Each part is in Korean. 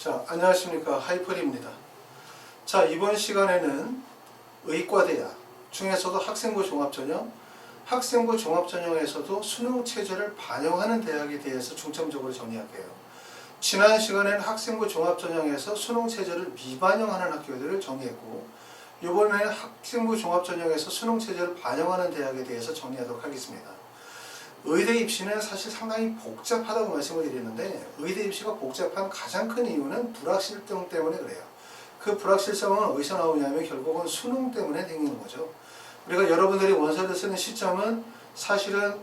자, 안녕하십니까. 하이퍼리입니다. 자, 이번 시간에는 의과대학 중에서도 학생부 종합전형, 학생부 종합전형에서도 수능체제를 반영하는 대학에 대해서 중점적으로 정리할게요. 지난 시간에는 학생부 종합전형에서 수능체제를 미반영하는 학교들을 정리했고, 이번에는 학생부 종합전형에서 수능체제를 반영하는 대학에 대해서 정리하도록 하겠습니다. 의대 입시는 사실 상당히 복잡하다고 말씀을 드렸는데, 의대 입시가 복잡한 가장 큰 이유는 불확실성 때문에 그래요. 그 불확실성은 어디서 나오냐면 결국은 수능 때문에 생기는 거죠. 우리가 여러분들이 원서를 쓰는 시점은 사실은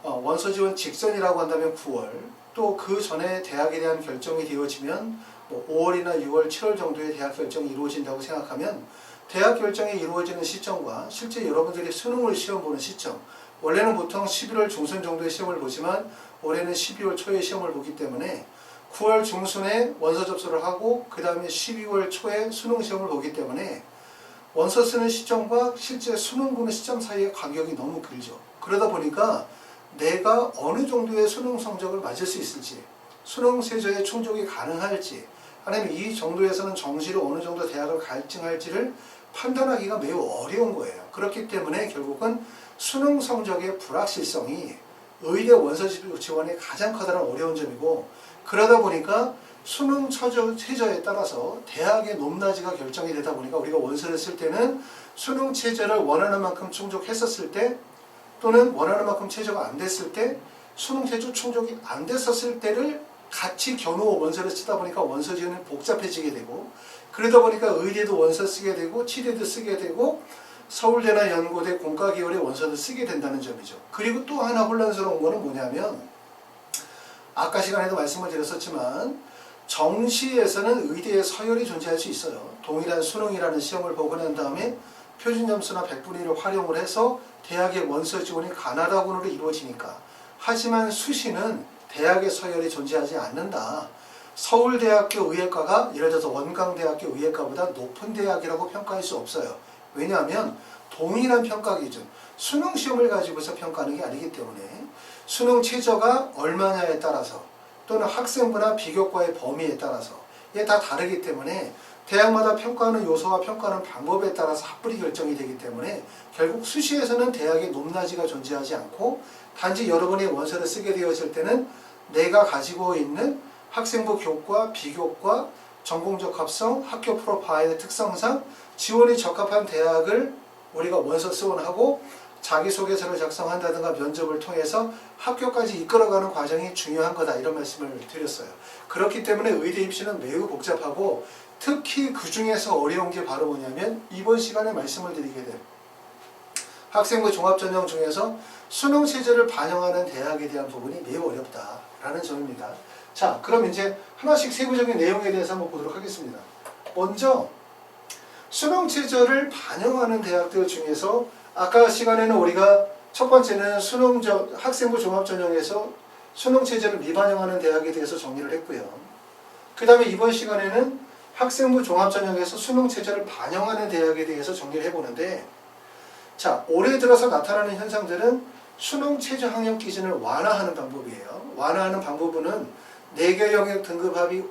원서 지원 직전이라고 한다면 9월, 또 그 전에 대학에 대한 결정이 되어지면 5월이나 6월, 7월 정도에 대학 결정이 이루어진다고 생각하면, 대학 결정이 이루어지는 시점과 실제 여러분들이 수능을 시험 보는 시점, 원래는 보통 11월 중순 정도에 시험을 보지만 올해는 12월 초에 시험을 보기 때문에 9월 중순에 원서 접수를 하고 그 다음에 12월 초에 수능 시험을 보기 때문에 원서 쓰는 시점과 실제 수능 보는 시점 사이의 간격이 너무 길죠. 그러다 보니까 내가 어느 정도의 수능 성적을 맞을 수 있을지, 수능 세저의 충족이 가능할지, 아니면 이 정도에서는 정시로 어느 정도 대학을 갈증할지를 판단하기가 매우 어려운 거예요. 그렇기 때문에 결국은 수능 성적의 불확실성이 의대 원서 지원의 가장 커다란 어려운 점이고, 그러다 보니까 수능 최저에 따라서 대학의 높낮이가 결정이 되다 보니까 우리가 원서를 쓸 때는 수능 최저를 원하는 만큼 충족했었을 때, 또는 원하는 만큼 최저가 안 됐을 때, 수능 최저 충족이 안 됐었을 때를 같이 겨누어 원서를 쓰다 보니까 원서 지원이 복잡해지게 되고, 그러다 보니까 의대도 원서 쓰게 되고 치대도 쓰게 되고 서울대나 연고대 공과기열의 원서를 쓰게 된다는 점이죠. 그리고 또 하나 혼란스러운 거는 뭐냐면, 아까 시간에도 말씀을 드렸었지만 정시에서는 의대의 서열이 존재할 수 있어요. 동일한 수능이라는 시험을 보고 난 다음에 표준점수나 100분의 1을 활용을 해서 대학의 원서 지원이 가나다군으로 이루어지니까. 하지만 수시는 대학의 서열이 존재하지 않는다. 서울대학교 의예과가 예를 들어서 원광대학교 의예과보다 높은 대학이라고 평가할 수 없어요. 왜냐하면 동일한 평가 기준, 수능 시험을 가지고서 평가하는 게 아니기 때문에 수능 최저가 얼마냐에 따라서, 또는 학생부나 비교과의 범위에 따라서 이게 다 다르기 때문에 대학마다 평가하는 요소와 평가하는 방법에 따라서 합불이 결정이 되기 때문에 결국 수시에서는 대학의 높낮이가 존재하지 않고, 단지 여러분이 원서를 쓰게 되었을 때는 내가 가지고 있는 학생부 교과, 비교과, 전공적 합성, 학교 프로파일의 특성상 지원이 적합한 대학을 우리가 원서 지원하고 자기소개서를 작성한다든가 면접을 통해서 학교까지 이끌어가는 과정이 중요한 거다, 이런 말씀을 드렸어요. 그렇기 때문에 의대 입시는 매우 복잡하고, 특히 그 중에서 어려운 게 바로 뭐냐면 이번 시간에 말씀을 드리게 된 학생부 종합전형 중에서 수능 체제를 반영하는 대학에 대한 부분이 매우 어렵다라는 점입니다. 자, 그럼 이제 하나씩 세부적인 내용에 대해서 한번 보도록 하겠습니다. 먼저 수능 체제를 반영하는 대학들 중에서 아까 시간에는 우리가 첫 번째는 학생부 종합전형에서 수능 체제를 미반영하는 대학에 대해서 정리를 했고요. 그 다음에 이번 시간에는 학생부 종합전형에서 수능 체제를 반영하는 대학에 대해서 정리를 해보는데, 자, 올해 들어서 나타나는 현상들은 수능 최저 학력 기준을 완화하는 방법이에요. 완화하는 방법은 4개 영역 등급합이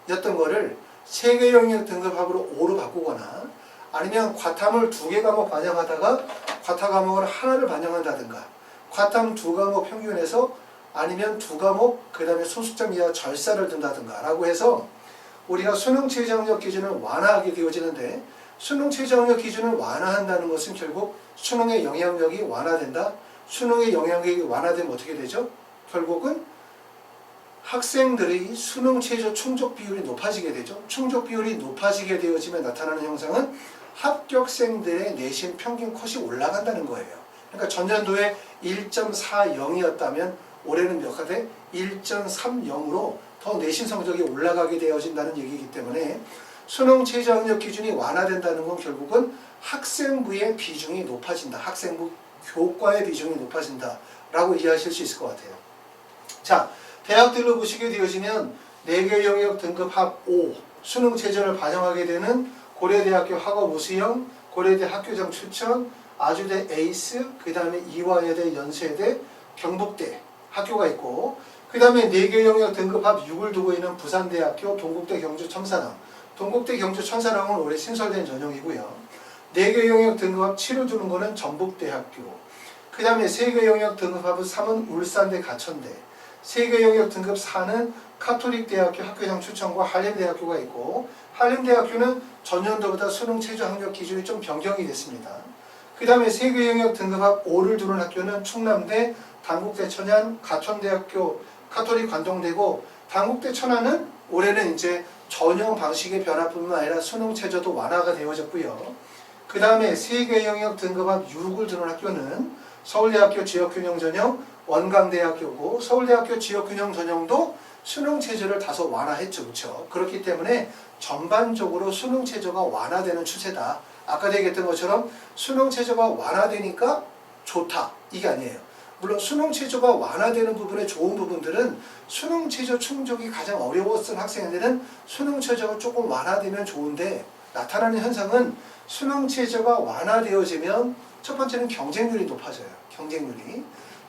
5였던 거를 3개 영역 등급합으로 5로 바꾸거나, 아니면 과탐을 2개 과목 반영하다가 과탐 과목을 하나를 반영한다든가, 과탐 2과목 평균에서 아니면 2과목 그 다음에 소수점 이하 절사를 둔다든가 라고 해서 우리가 수능 최저 학력 기준을 완화하게 되어지는데, 수능 최저 학력 기준을 완화한다는 것은 결국 수능의 영향력이 완화된다. 수능의 영향력이 완화되면 어떻게 되죠? 결국은 학생들의 수능 최저 충족 비율이 높아지게 되죠. 충족 비율이 높아지게 되어지면 나타나는 형상은 합격생들의 내신 평균 컷이 올라간다는 거예요. 그러니까 전년도에 1.40이었다면 올해는 몇 가 돼? 1.30으로 더 내신 성적이 올라가게 되어진다는 얘기이기 때문에 수능 최저 학력 기준이 완화된다는 건 결국은 학생부의 비중이 높아진다. 학생부 교과의 비중이 높아진다 라고 이해하실 수 있을 것 같아요. 자, 대학들로 보시게 되어지면 4개 영역 등급 합 5 수능 체제를 반영하게 되는 고려대학교 학업 우수형, 고려대 학교장 추천, 아주대 에이스, 그 다음에 이화여대, 연세대, 경북대 학교가 있고, 그 다음에 4개 영역 등급합 6을 두고 있는 부산대학교 동국대 경주청사랑. 동국대 경주청사랑은 올해 신설된 전형이고요. 4개 영역 등급합 7을 두는 거는 전북대학교. 그 다음에 3개 영역 등급합 3은 울산대 가천대. 3개 영역 등급 4는 카톨릭대학교 학교장 추천과 한림대학교가 있고, 한림대학교는 전년도보다 수능 최저 학력 기준이 좀 변경이 됐습니다. 그 다음에 3개 영역 등급합 5를 두는 학교는 충남대, 단국대 천안, 가천대학교, 카톨릭 관동대고, 단국대 천안은 올해는 이제 전형 방식의 변화뿐만 아니라 수능 최저도 완화가 되어졌고요. 그 다음에 3개 영역 등급합 6을 두는 학교는 서울대학교 지역균형 전형, 원광대학교고, 서울대학교 지역균형 전형도 수능 체제를 다소 완화했죠. 그렇죠? 그렇기 때문에 전반적으로 수능 체제가 완화되는 추세다. 아까 얘기했던 것처럼 수능 체제가 완화되니까 좋다. 이게 아니에요. 물론 수능 체제가 완화되는 부분의 좋은 부분들은 수능 체제 충족이 가장 어려웠던 학생들은 수능 체제가 조금 완화되면 좋은데, 나타나는 현상은 수능 체제가 완화되어지면 첫 번째는 경쟁률이 높아져요. 경쟁률이.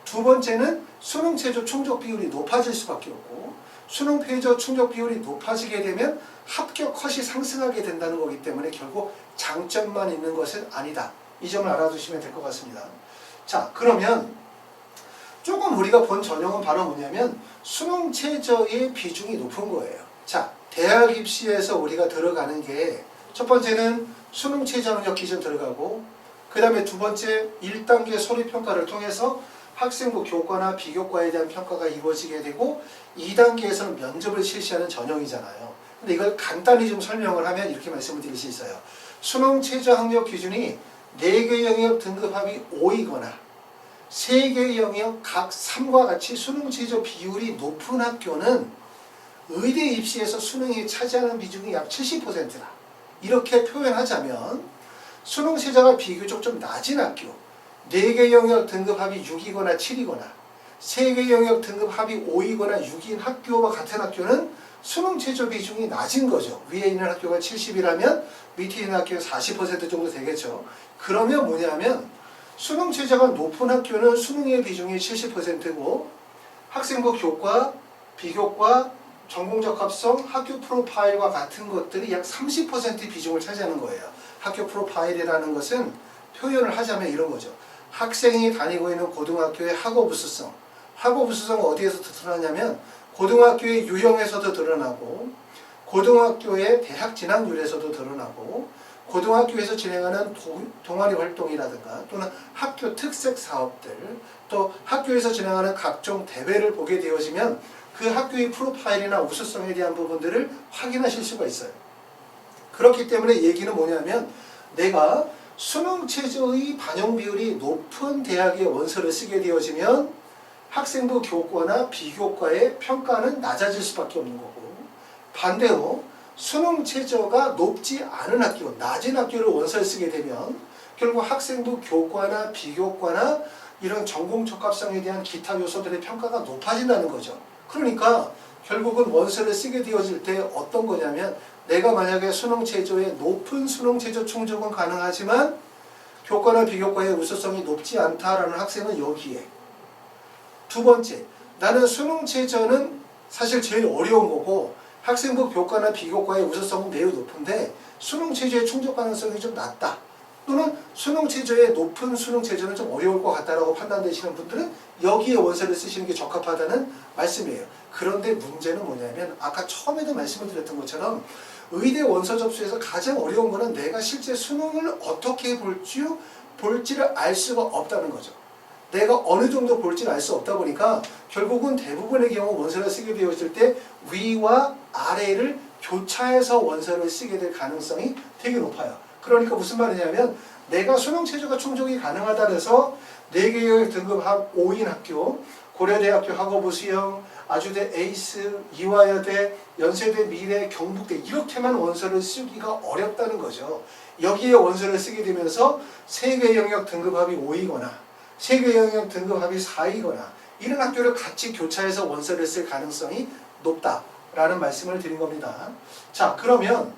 두 번째는 수능 체제 충족 비율이 높아질 수밖에 없고, 수능 최저 충족 비율이 높아지게 되면 합격 컷이 상승하게 된다는 거기 때문에 결국 장점만 있는 것은 아니다. 이 점을 알아두시면 될 것 같습니다. 자, 그러면 조금 우리가 본 전형은 바로 뭐냐면 수능 최저의 비중이 높은 거예요. 자, 대학 입시에서 우리가 들어가는 게 첫 번째는 수능 최저 학력 기준 들어가고, 그 다음에 두 번째 1단계 소리평가를 통해서 학생부 교과나 비교과에 대한 평가가 이루어지게 되고, 2단계에서는 면접을 실시하는 전형이잖아요. 근데 이걸 간단히 좀 설명을 하면 이렇게 말씀을 드릴 수 있어요. 수능 최저 학력 기준이 4개 영역 등급합이 5이거나 3개 영역 각 3과 같이 수능 최저 비율이 높은 학교는 의대 입시에서 수능이 차지하는 비중이 약 70%다. 이렇게 표현하자면 수능 최저가 비교적 좀 낮은 학교, 4개 영역 등급합이 6이거나 7이거나 3개 영역 등급합이 5이거나 6인 학교와 같은 학교는 수능 최저 비중이 낮은 거죠. 위에 있는 학교가 70이라면 밑에 있는 학교가 40% 정도 되겠죠. 그러면 뭐냐면 수능 최저가 높은 학교는 수능의 비중이 70%고, 학생부 교과, 비교과, 전공적합성, 학교 프로파일과 같은 것들이 약 30% 비중을 차지하는 거예요. 학교 프로파일이라는 것은 표현을 하자면 이런 거죠. 학생이 다니고 있는 고등학교의 학업 우수성. 학업 우수성은 어디에서 드러나냐면 고등학교의 유형에서도 드러나고, 고등학교의 대학 진학률에서도 드러나고, 고등학교에서 진행하는 동아리 활동이라든가 또는 학교 특색 사업들, 또 학교에서 진행하는 각종 대회를 보게 되어지면 그 학교의 프로파일이나 우수성에 대한 부분들을 확인하실 수가 있어요. 그렇기 때문에 얘기는 뭐냐면 내가 수능 최저의 반영 비율이 높은 대학의 원서를 쓰게 되어지면 학생부 교과나 비교과의 평가는 낮아질 수밖에 없는 거고, 반대로 수능 최저가 높지 않은 학교, 낮은 학교를 원서를 쓰게 되면 결국 학생부 교과나 비교과나 이런 전공 적합성에 대한 기타 요소들의 평가가 높아진다는 거죠. 그러니까 결국은 원서를 쓰게 되어질 때 어떤 거냐면 내가 만약에 수능 최저의 높은 수능 최저 충족은 가능하지만 교과나 비교과의 우수성이 높지 않다라는 학생은 여기에. 두 번째, 나는 수능 최저는 사실 제일 어려운 거고 학생부 교과나 비교과의 우수성은 매우 높은데 수능 최저의 충족 가능성이 좀 낮다. 또는 수능 최저의 높은 수능 최저는 좀 어려울 것 같다라고 판단되시는 분들은 여기에 원서를 쓰시는 게 적합하다는 말씀이에요. 그런데 문제는 뭐냐면 아까 처음에도 말씀을 드렸던 것처럼 의대 원서 접수에서 가장 어려운 거는 내가 실제 수능을 어떻게 볼지를 알 수가 없다는 거죠. 내가 어느 정도 볼지를 알 수 없다 보니까 결국은 대부분의 경우 원서를 쓰게 되었을 때 위와 아래를 교차해서 원서를 쓰게 될 가능성이 되게 높아요. 그러니까 무슨 말이냐면 내가 수능 최저가 충족이 가능하다 해서 4개의 등급 5인 학교, 고려대학교 학업부 수영, 아주대 에이스, 이화여대, 연세대, 미래, 경북대 이렇게만 원서를 쓰기가 어렵다는 거죠. 여기에 원서를 쓰게 되면서 3개 영역 등급합이 5이거나 3개 영역 등급합이 4이거나 이런 학교를 같이 교차해서 원서를 쓸 가능성이 높다라는 말씀을 드린 겁니다. 자, 그러면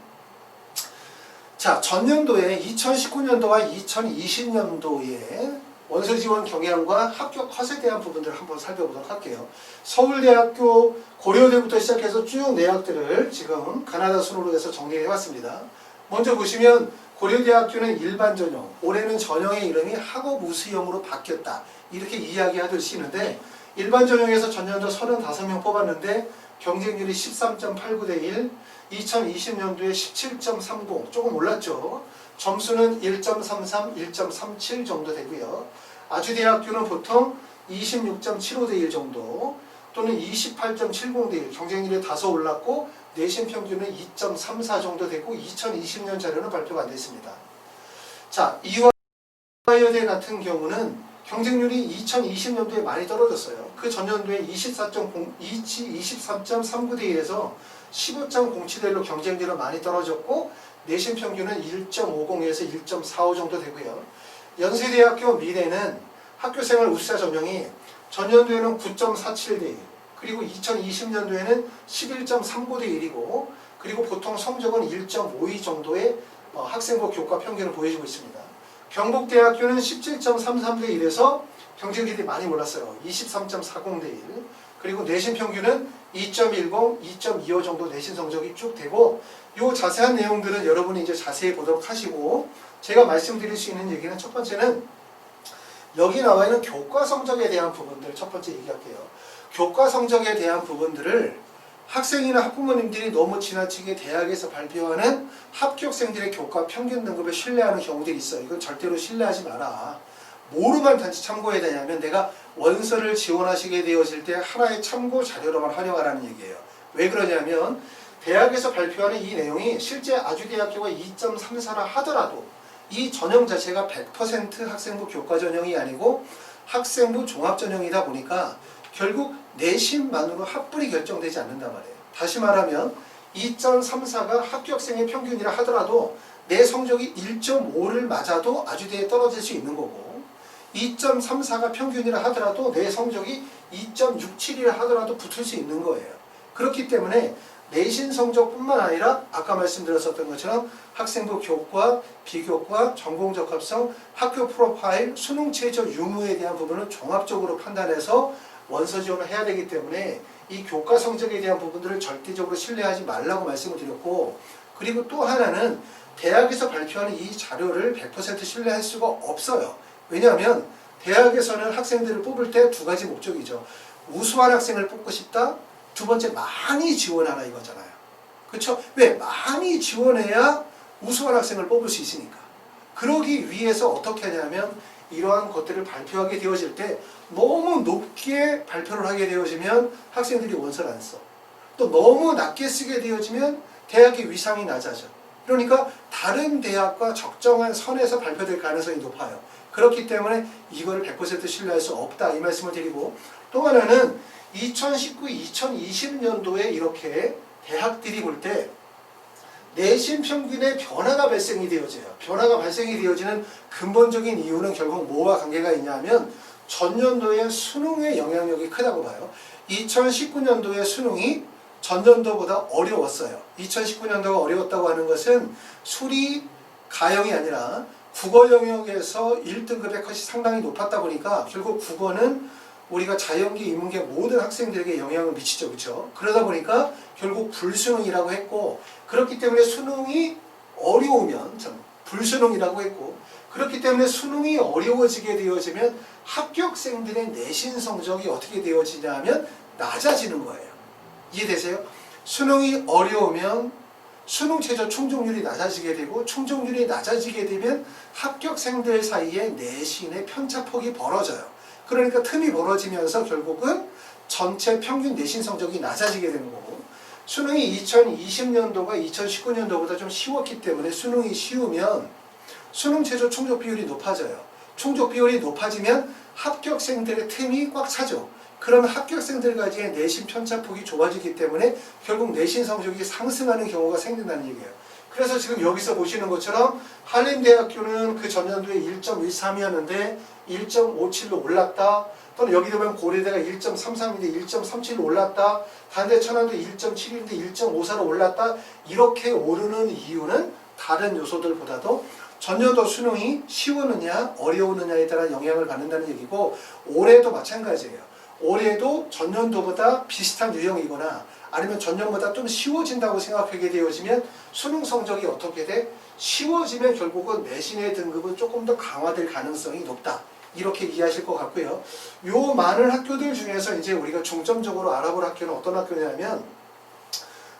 전년도에 2019년도와 2020년도에 원서 지원 경향과 합격 컷에 대한 부분들을 한번 살펴보도록 할게요. 서울대학교 고려대부터 시작해서 쭉 내역들을 지금 가나다 순으로 해서 정리해봤습니다. 먼저 보시면 고려대학교는 일반 전형, 올해는 전형의 이름이 학업 우수형으로 바뀌었다. 이렇게 이야기하시는데 일반 전형에서 전년도 35명 뽑았는데 경쟁률이 13.89 대 1, 2020년도에 17.30, 조금 올랐죠. 점수는 1.33, 1.37 정도 되고요. 아주대학교는 보통 26.75 대 1 정도 또는 28.70 대 1, 경쟁률이 다소 올랐고 내신 평균은 2.34 정도 되고 2020년 자료는 발표가 안 됐습니다. 자, 이화여대 같은 경우는 경쟁률이 2020년도에 많이 떨어졌어요. 그 전년도에 23.39 대 1에서 15.07대로 경쟁률은 많이 떨어졌고 내신 평균은 1.50에서 1.45 정도 되고요. 연세대학교 미래는 학교생활 우수자 전형이 전년도에는 9.47 대 1, 그리고 2020년도에는 11.39 대 1이고, 그리고 보통 성적은 1.52 정도의 학생부 교과 평균을 보여주고 있습니다. 경북대학교는 17.33 대 1에서 경쟁률이 많이 올랐어요. 23.40 대 1. 그리고 내신 평균은 2.10, 2.25 정도 내신 성적이 쭉 되고, 요 자세한 내용들은 여러분이 이제 자세히 보도록 하시고, 제가 말씀드릴 수 있는 얘기는 첫 번째는 여기 나와 있는 교과 성적에 대한 부분들 첫 번째 얘기할게요. 교과 성적에 대한 부분들을 학생이나 학부모님들이 너무 지나치게 대학에서 발표하는 합격생들의 교과 평균 등급을 신뢰하는 경우들이 있어요. 이건 절대로 신뢰하지 마라. 뭐로만 단지 참고해야 되냐면 내가 원서를 지원하시게 되어질 때 하나의 참고 자료로만 활용하라는 얘기예요. 왜 그러냐면 대학에서 발표하는 이 내용이 실제 아주대학교가 2.34라 하더라도 이 전형 자체가 100% 학생부 교과 전형이 아니고 학생부 종합 전형이다 보니까 결국 내신만으로 합불이 결정되지 않는단 말이에요. 다시 말하면 2.34가 합격생의 평균이라 하더라도 내 성적이 1.5를 맞아도 아주대에 떨어질 수 있는 거고, 2.34가 평균이라 하더라도 내 성적이 2.67이라 하더라도 붙을 수 있는 거예요. 그렇기 때문에 내신 성적뿐만 아니라 아까 말씀드렸었던 것처럼 학생부 교과, 비교과, 전공적합성, 학교 프로파일, 수능 최저 유무에 대한 부분을 종합적으로 판단해서 원서 지원을 해야 되기 때문에 이 교과 성적에 대한 부분들을 절대적으로 신뢰하지 말라고 말씀을 드렸고, 그리고 또 하나는 대학에서 발표하는 이 자료를 100% 신뢰할 수가 없어요. 왜냐하면 대학에서는 학생들을 뽑을 때 두 가지 목적이죠. 우수한 학생을 뽑고 싶다. 두 번째, 많이 지원하라 이거잖아요. 그렇죠? 왜? 많이 지원해야 우수한 학생을 뽑을 수 있으니까. 그러기 위해서 어떻게 하냐면 이러한 것들을 발표하게 되어질 때 너무 높게 발표를 하게 되어지면 학생들이 원서를 안 써. 또 너무 낮게 쓰게 되어지면 대학의 위상이 낮아져. 그러니까 다른 대학과 적정한 선에서 발표될 가능성이 높아요. 그렇기 때문에 이거를 100% 신뢰할 수 없다 이 말씀을 드리고, 또 하나는 2019, 2020년도에 이렇게 대학들이 볼 때 내신 평균의 변화가 발생이 되어져요. 변화가 발생이 되어지는 근본적인 이유는 결국 뭐와 관계가 있냐면 전년도의 수능의 영향력이 크다고 봐요. 2019년도의 수능이 전년도보다 어려웠어요. 2019년도가 어려웠다고 하는 것은 수리, 가형이 아니라 국어 영역에서 1등급의 컷이 상당히 높았다 보니까 결국 국어는 우리가 자연계, 인문계 모든 학생들에게 영향을 미치죠. 그렇죠? 그러다 보니까 결국 불수능이라고 했고, 그렇기 때문에 수능이 어려우면 불수능이라고 했고, 그렇기 때문에 수능이 어려워지게 되어지면 합격생들의 내신 성적이 어떻게 되어지냐면 낮아지는 거예요. 이해되세요? 수능이 어려우면 수능 최저 충족률이 낮아지게 되고, 충족률이 낮아지게 되면 합격생들 사이에 내신의 편차폭이 벌어져요. 그러니까 틈이 벌어지면서 결국은 전체 평균 내신 성적이 낮아지게 되는 거고, 수능이 2020년도가 2019년도보다 좀 쉬웠기 때문에 수능이 쉬우면 수능 최저 충족 비율이 높아져요. 충족 비율이 높아지면 합격생들의 틈이 꽉 차죠. 그러면 합격생들까지의 내신 편차폭이 좁아지기 때문에 결국 내신 성적이 상승하는 경우가 생긴다는 얘기예요. 그래서 지금 여기서 보시는 것처럼 한림대학교는 그 전년도에 1.13이었는데 1.57로 올랐다. 또는 여기 보면 고려대가 1.33인데 1.37로 올랐다. 단대 천안도 1.7인데 1.54로 올랐다. 이렇게 오르는 이유는 다른 요소들보다도 전년도 수능이 쉬웠느냐 어려웠느냐에 따라 영향을 받는다는 얘기고, 올해도 마찬가지예요. 올해도 전년도보다 비슷한 유형이거나 아니면 전년보다 좀 쉬워진다고 생각하게 되어지면 수능 성적이 어떻게 돼? 쉬워지면 결국은 내신의 등급은 조금 더 강화될 가능성이 높다. 이렇게 이해하실 것 같고요. 요 많은 학교들 중에서 이제 우리가 중점적으로 알아볼 학교는 어떤 학교냐면,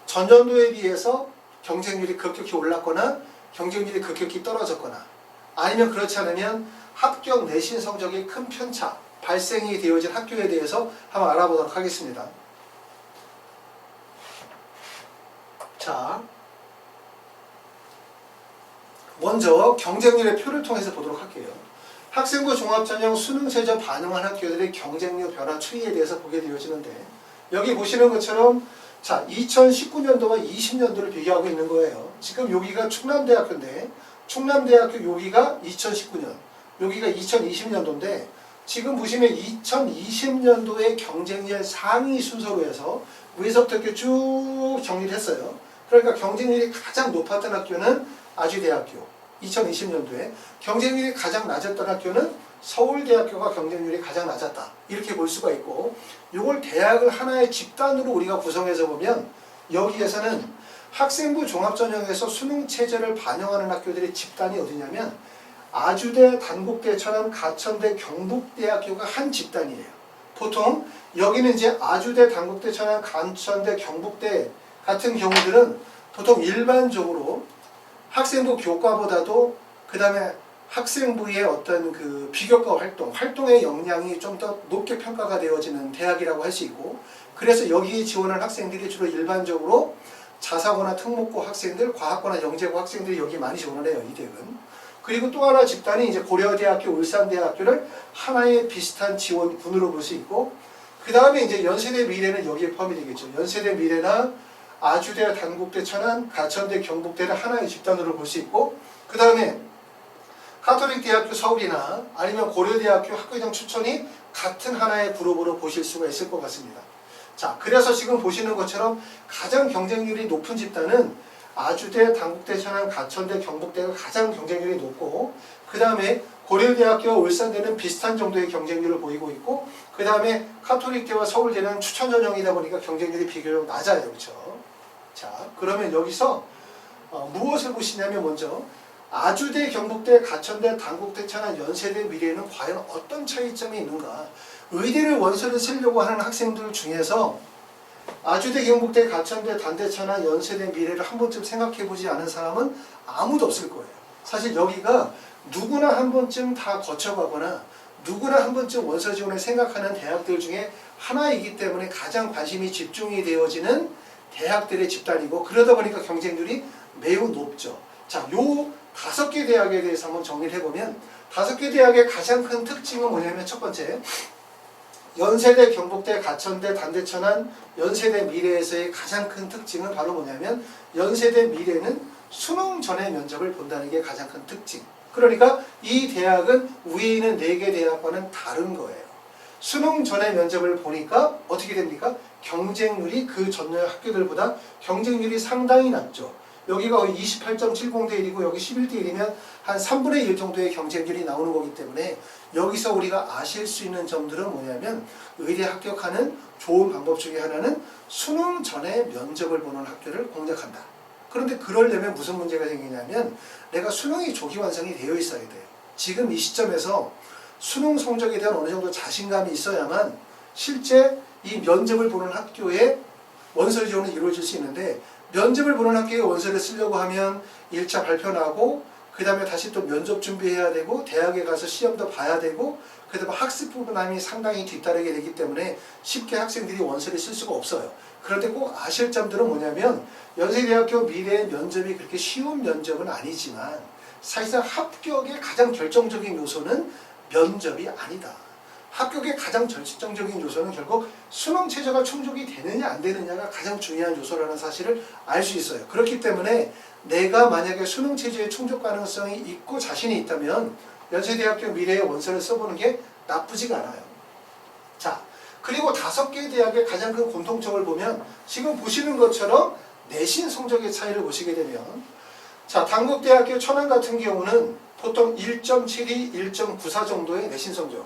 전년도에 비해서 경쟁률이 급격히 올랐거나 경쟁률이 급격히 떨어졌거나, 아니면 그렇지 않으면 합격 내신 성적이 큰 편차 발생이 되어진 학교에 대해서 한번 알아보도록 하겠습니다. 자, 먼저 경쟁률의 표를 통해서 보도록 할게요. 학생부 종합전형 수능 최저 반영한 학교들의 경쟁률 변화 추이에 대해서 보게 되어지는데, 여기 보시는 것처럼 자 2019년도와 20년도를 비교하고 있는 거예요. 지금 여기가 충남대학교인데, 충남대학교 여기가 2019년, 여기가 2020년도인데, 지금 보시면 2020년도의 경쟁률 상위 순서로 해서 위에서부터 이렇게 쭉 정리를 했어요. 그러니까 경쟁률이 가장 높았던 학교는 아주대학교, 2020년도에 경쟁률이 가장 낮았던 학교는 서울대학교가 경쟁률이 가장 낮았다. 이렇게 볼 수가 있고, 이걸 대학을 하나의 집단으로 우리가 구성해서 보면, 여기에서는 학생부 종합전형에서 수능 체제를 반영하는 학교들의 집단이 어디냐면 아주대, 단국대, 천안, 가천대, 경북대학교가 한 집단이에요. 보통 여기는 이제 아주대, 단국대, 천안, 가천대, 경북대 같은 경우들은 보통 일반적으로 학생부 교과보다도 그 다음에 학생부의 어떤 그 비교과 활동의 역량이 좀 더 높게 평가가 되어지는 대학이라고 할 수 있고, 그래서 여기에 지원한 학생들이 주로 일반적으로 자사고나 특목고 학생들, 과학고나 영재고 학생들이 여기 많이 지원을 해요, 이 대학은. 그리고 또 하나 집단이 이제 고려대학교, 울산대학교를 하나의 비슷한 지원군으로 볼 수 있고, 그 다음에 이제 연세대 미래는 여기에 포함이 되겠죠. 연세대 미래나 아주대, 단국대, 천안, 가천대, 경북대를 하나의 집단으로 볼 수 있고, 그 다음에 가톨릭대학교 서울이나 아니면 고려대학교 학교장 추천이 같은 하나의 그룹으로 보실 수가 있을 것 같습니다. 자, 그래서 지금 보시는 것처럼 가장 경쟁률이 높은 집단은 아주대, 단국대, 천안, 가천대, 경북대가 가장 경쟁률이 높고, 그 다음에 고려대학교와 울산대는 비슷한 정도의 경쟁률을 보이고 있고, 그 다음에 가톨릭대와 서울대는 추천 전형이다 보니까 경쟁률이 비교적 낮아요. 그렇죠? 자, 그러면 여기서 무엇을 보시냐면, 먼저 아주대, 경북대, 가천대, 단국대, 천안, 연세대, 미래에는 과연 어떤 차이점이 있는가? 의대를 원서를 쓰려고 하는 학생들 중에서 아주대, 경북대, 가천대, 단대, 천안, 연세대, 미래를 한 번쯤 생각해보지 않은 사람은 아무도 없을 거예요. 사실 여기가 누구나 한 번쯤 다 거쳐가거나 누구나 한 번쯤 원서 지원을 생각하는 대학들 중에 하나이기 때문에 가장 관심이 집중이 되어지는 대학들의 집단이고, 그러다 보니까 경쟁률이 매우 높죠. 자, 요 5개 대학에 대해서 한번 정리를 해보면, 5개 대학의 가장 큰 특징은 뭐냐면, 첫 번째, 연세대, 경북대, 가천대, 단대, 천안, 연세대, 미래에서의 가장 큰 특징은 바로 뭐냐면, 연세대, 미래는 수능 전에 면접을 본다는 게 가장 큰 특징. 그러니까 이 대학은 위에 있는 4개 대학과는 다른 거예요. 수능 전에 면접을 보니까 어떻게 됩니까? 경쟁률이 그 전년 학교들보다 경쟁률이 상당히 낮죠. 여기가 거의 28.70대 1이고 여기 11대 1이면 한 3분의 1 정도의 경쟁률이 나오는 거기 때문에, 여기서 우리가 아실 수 있는 점들은 뭐냐면, 의대 합격하는 좋은 방법 중에 하나는 수능 전에 면접을 보는 학교를 공략한다. 그런데 그러려면 무슨 문제가 생기냐면, 내가 수능이 조기 완성이 되어 있어야 돼요. 지금 이 시점에서 수능 성적에 대한 어느 정도 자신감이 있어야만 실제 이 면접을 보는 학교에 원서 지원이 이루어질 수 있는데, 면접을 보는 학교에 원서를 쓰려고 하면 1차 발표 나고, 그 다음에 다시 또 면접 준비해야 되고, 대학에 가서 시험도 봐야 되고, 그 다음에 학습 부분함이 상당히 뒤따르게 되기 때문에 쉽게 학생들이 원서를 쓸 수가 없어요. 그런데 꼭 아실 점들은 뭐냐면, 연세대학교 미래 면접이 그렇게 쉬운 면접은 아니지만 사실상 합격의 가장 결정적인 요소는 면접이 아니다. 합격의 가장 결정적인 요소는 결국 수능 체제가 충족이 되느냐 안 되느냐가 가장 중요한 요소라는 사실을 알 수 있어요. 그렇기 때문에 내가 만약에 수능 체제의 충족 가능성이 있고 자신이 있다면 연세대학교 미래의 원서를 써보는 게 나쁘지가 않아요. 자, 그리고 5개 대학의 가장 큰 공통점을 보면, 지금 보시는 것처럼 내신 성적의 차이를 보시게 되면, 자, 단국대학교 천안 같은 경우는 보통 1.72, 1.94 정도의 내신 성적.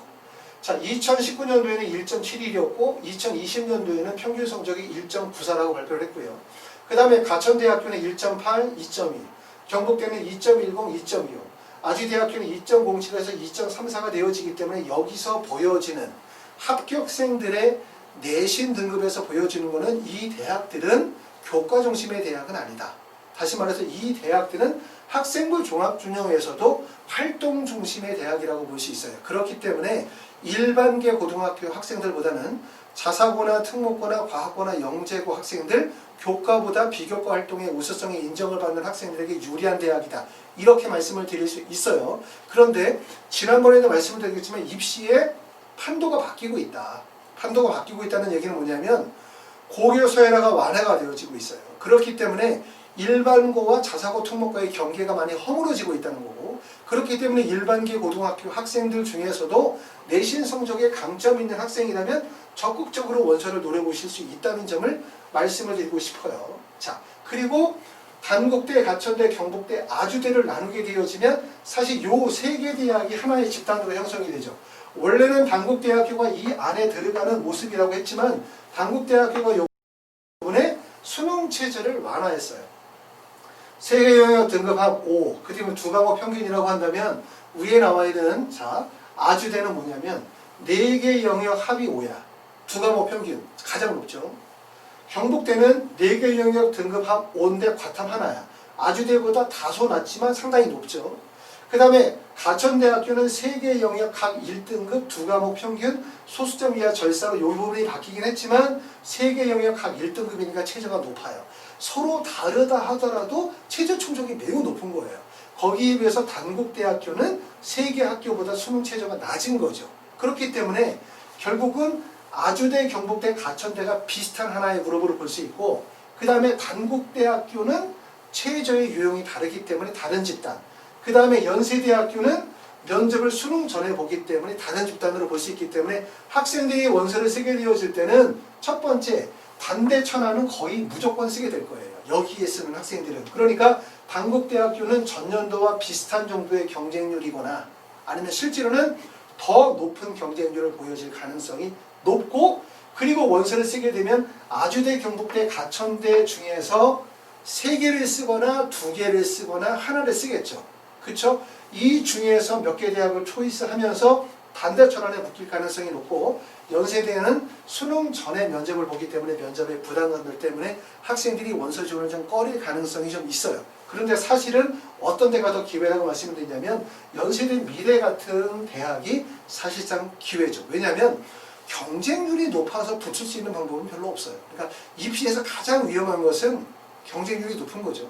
자, 2019년도에는 1.71이었고 2020년도에는 평균 성적이 1.94라고 발표를 했고요. 그 다음에 가천대학교는 1.8, 2.2, 경북대는 2.10, 2.25, 아주대학교는 2.07에서 2.34가 되어지기 때문에 여기서 보여지는 합격생들의 내신 등급에서 보여지는 것은 이 대학들은 교과 중심의 대학은 아니다. 다시 말해서 이 대학들은 학생부 종합준영에서도 활동 중심의 대학이라고 볼 수 있어요. 그렇기 때문에 일반계 고등학교 학생들보다는 자사고나 특목고나 과학고나 영재고 학생들, 교과보다 비교과 활동의 우수성에 인정을 받는 학생들에게 유리한 대학이다. 이렇게 말씀을 드릴 수 있어요. 그런데 지난번에도 말씀을 드렸지만 입시의 판도가 바뀌고 있다. 판도가 바뀌고 있다는 얘기는 뭐냐면 고교 서열화가 완화가 되어지고 있어요. 그렇기 때문에 일반고와 자사고 특목고의 경계가 많이 허물어지고 있다는 거고, 그렇기 때문에 일반계 고등학교 학생들 중에서도 내신 성적에 강점 있는 학생이라면 적극적으로 원서를 노려보실 수 있다는 점을 말씀을 드리고 싶어요. 자, 그리고 단국대, 가천대, 경북대, 아주대를 나누게 되어지면 사실 요 세 개 대학이 하나의 집단으로 형성이 되죠. 원래는 단국대학교가 이 안에 들어가는 모습이라고 했지만 단국대학교가 이번에 수능 체제를 완화했어요. 세계 영역 등급 합 5, 그리고 두 과목 평균이라고 한다면 위에 나와 있는 자 아주대는 뭐냐면 4개 영역 합이 5야. 두 과목 평균 가장 높죠. 경북대는 4개 영역 등급 합 5인데 과탐 하나야. 아주대보다 다소 낮지만 상당히 높죠. 그 다음에 가천대학교는 3개 영역 각 1등급 두 과목 평균 소수점 이하 절사로 이 부분이 바뀌긴 했지만 3개 영역 각 1등급이니까 최저가 높아요. 서로 다르다 하더라도 최저 충족이 매우 높은 거예요. 거기에 비해서 단국대학교는 3개 학교보다 수능 최저가 낮은 거죠. 그렇기 때문에 결국은 아주대, 경북대, 가천대가 비슷한 하나의 그룹으로 볼 수 있고, 그 다음에 단국대학교는 최저의 유형이 다르기 때문에 다른 집단, 그 다음에 연세대학교는 면접을 수능 전에 보기 때문에 다른 집단으로 볼 수 있기 때문에 학생들이 원서를 쓰게 되어질 때는 첫 번째 단대 천안은 거의 무조건 쓰게 될 거예요. 여기에 쓰는 학생들은. 그러니까 단국대학교는 전년도와 비슷한 정도의 경쟁률이거나 아니면 실제로는 더 높은 경쟁률을 보여질 가능성이 높고, 그리고 원서를 쓰게 되면 아주대, 경북대, 가천대 중에서 3개를 쓰거나 2개를 쓰거나 하나를 쓰겠죠. 그쵸? 이 중에서 몇 개 대학을 초이스하면서 단대 천안에 묶일 가능성이 높고, 연세대는 수능 전에 면접을 보기 때문에 면접의 부담감들 때문에 학생들이 원서 지원을 좀 꺼릴 가능성이 좀 있어요. 그런데 사실은 어떤 데가 더 기회라고 말씀을 드리냐면 연세대 미래 같은 대학이 사실상 기회죠. 왜냐하면 경쟁률이 높아서 붙을 수 있는 방법은 별로 없어요. 그러니까 입시에서 가장 위험한 것은 경쟁률이 높은 거죠.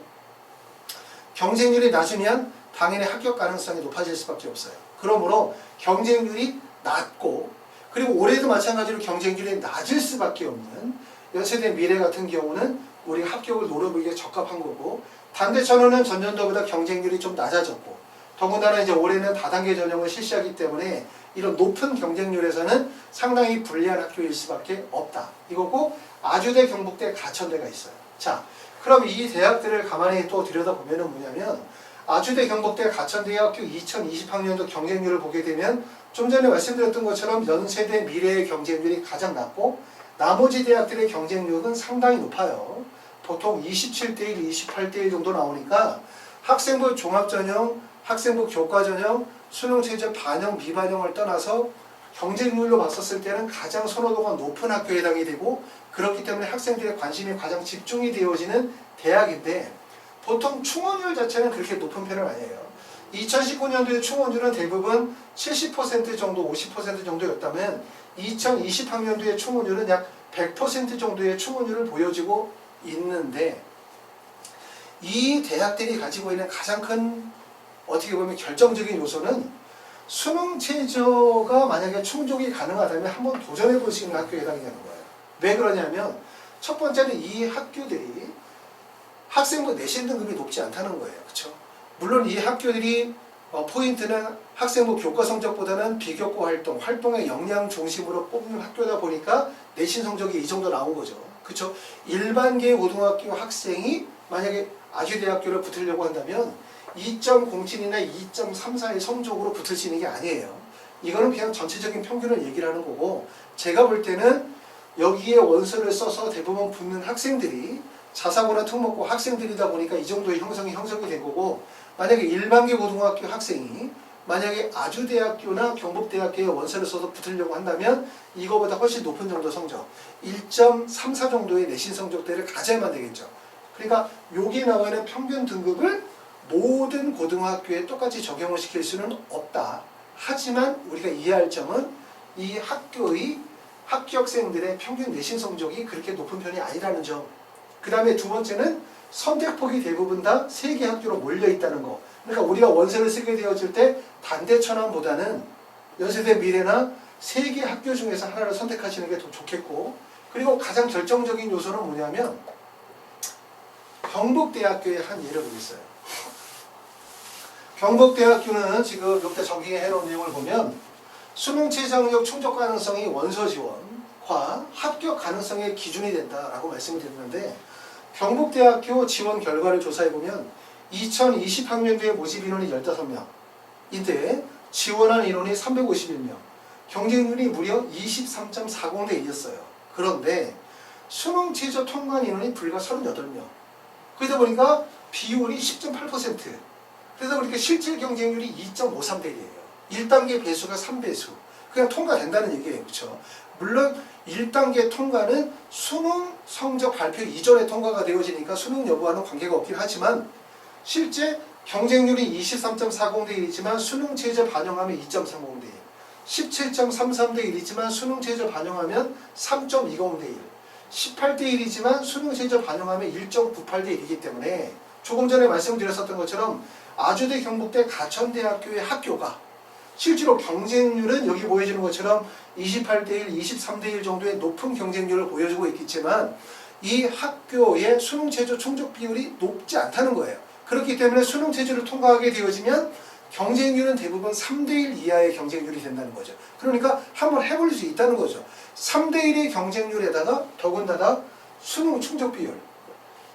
경쟁률이 낮으면 당연히 합격 가능성이 높아질 수밖에 없어요. 그러므로 경쟁률이 낮고, 그리고 올해도 마찬가지로 경쟁률이 낮을 수밖에 없는 연세대 미래 같은 경우는 우리가 합격을 노려보기에 적합한 거고, 단대천원은 전년도보다 경쟁률이 좀 낮아졌고, 더군다나 이제 올해는 다단계 전형을 실시하기 때문에 이런 높은 경쟁률에서는 상당히 불리한 학교일 수밖에 없다. 이거고, 아주대, 경북대, 가천대가 있어요. 자, 그럼 이 대학들을 가만히 또 들여다보면은 뭐냐면, 아주대, 경북대, 가천대학교 2020학년도 경쟁률을 보게 되면 좀 전에 말씀드렸던 것처럼 연세대, 미래의 경쟁률이 가장 낮고, 나머지 대학들의 경쟁률은 상당히 높아요. 보통 27대1, 28대1 정도 나오니까 학생부 종합전형, 학생부 교과전형, 수능체제 반영, 미반영을 떠나서 경쟁률로 봤었을 때는 가장 선호도가 높은 학교에 해당이 되고, 그렇기 때문에 학생들의 관심이 가장 집중이 되어지는 대학인데, 보통 충원율 자체는 그렇게 높은 편은 아니에요. 2019년도의 충원율은 대부분 70% 정도, 50% 정도였다면 2020학년도의 충원율은 약 100% 정도의 충원율을 보여주고 있는데, 이 대학들이 가지고 있는 가장 큰 어떻게 보면 결정적인 요소는 수능 최저가 만약에 충족이 가능하다면 한번 도전해 볼 수 있는 학교에 해당이 되는 거예요. 왜 그러냐면 첫 번째는 이 학교들이 학생부 내신 등급이 높지 않다는 거예요. 그렇죠? 물론 이 학교들이 포인트는 학생부 교과 성적보다는 비교과 활동, 활동의 역량 중심으로 뽑는 학교다 보니까 내신 성적이 이 정도 나온 거죠. 그렇죠? 일반계 고등학교 학생이 만약에 아주대학교를 붙으려고 한다면 2.07이나 2.34의 성적으로 붙을 수 있는 게 아니에요. 이거는 그냥 전체적인 평균을 얘기를 하는 거고, 제가 볼 때는 여기에 원서를 써서 대부분 붙는 학생들이 자사고나 특목고 학생들이다 보니까 이 정도의 형성이 된 거고, 만약에 일반계 고등학교 학생이 만약에 아주대학교나 경북대학교에 원서를 써서 붙으려고 한다면 이거보다 훨씬 높은 정도 성적, 1.34 정도의 내신 성적대를 가져야만 되겠죠. 그러니까 여기 나와 있는 평균 등급을 모든 고등학교에 똑같이 적용을 시킬 수는 없다. 하지만 우리가 이해할 점은 이 학교의 합격생들의 평균 내신 성적이 그렇게 높은 편이 아니라는 점. 그 다음에 두 번째는 선택폭이 대부분 다 세 개 학교로 몰려 있다는 거. 그러니까 우리가 원서를 쓰게 되어질 때 단대천왕보다는 연세대 미래나 세 개 학교 중에서 하나를 선택하시는 게 더 좋겠고, 그리고 가장 결정적인 요소는 뭐냐면 경북대학교의 한 예를 보겠어요. 경북대학교는 지금 여기다 정리해 놓은 내용을 보면 수능 최저학력 충족 가능성이 원서 지원과 합격 가능성의 기준이 된다라고 말씀을 드렸는데, 경북대학교 지원 결과를 조사해 보면 2020학년도에 모집 인원이 15명인데 지원한 인원이 351명, 경쟁률이 무려 23.40대 1이었어요. 그런데 수능 최저 통과한 인원이 불과 38명. 그러다 보니까 비율이 10.8%. 그러다 보니까 실질 경쟁률이 2.53대 1이에요. 1단계 배수가 3배수. 그냥 통과된다는 얘기예요. 그렇죠? 물론 1단계 통과는 수능 성적 발표 이전에 통과가 되어지니까 수능 여부와는 관계가 없긴 하지만 실제 경쟁률이 23.40대 1이지만 수능 최저 반영하면 2.30대 1, 17.33대 1이지만 수능 최저 반영하면 3.20대 1, 18대 1이지만 수능 최저 반영하면 1.98대 1이기 때문에 조금 전에 말씀드렸었던 것처럼 아주대, 경북대, 가천대학교의 학교가 실제로 경쟁률은 여기 보여지는 것처럼 28대 1, 23대 1 정도의 높은 경쟁률을 보여주고 있겠지만 이 학교의 수능 최저 충족 비율이 높지 않다는 거예요. 그렇기 때문에 수능 최저를 통과하게 되어지면 경쟁률은 대부분 3대 1 이하의 경쟁률이 된다는 거죠. 그러니까 한번 해볼 수 있다는 거죠. 3대 1의 경쟁률에다가 더군다나 수능 충족 비율,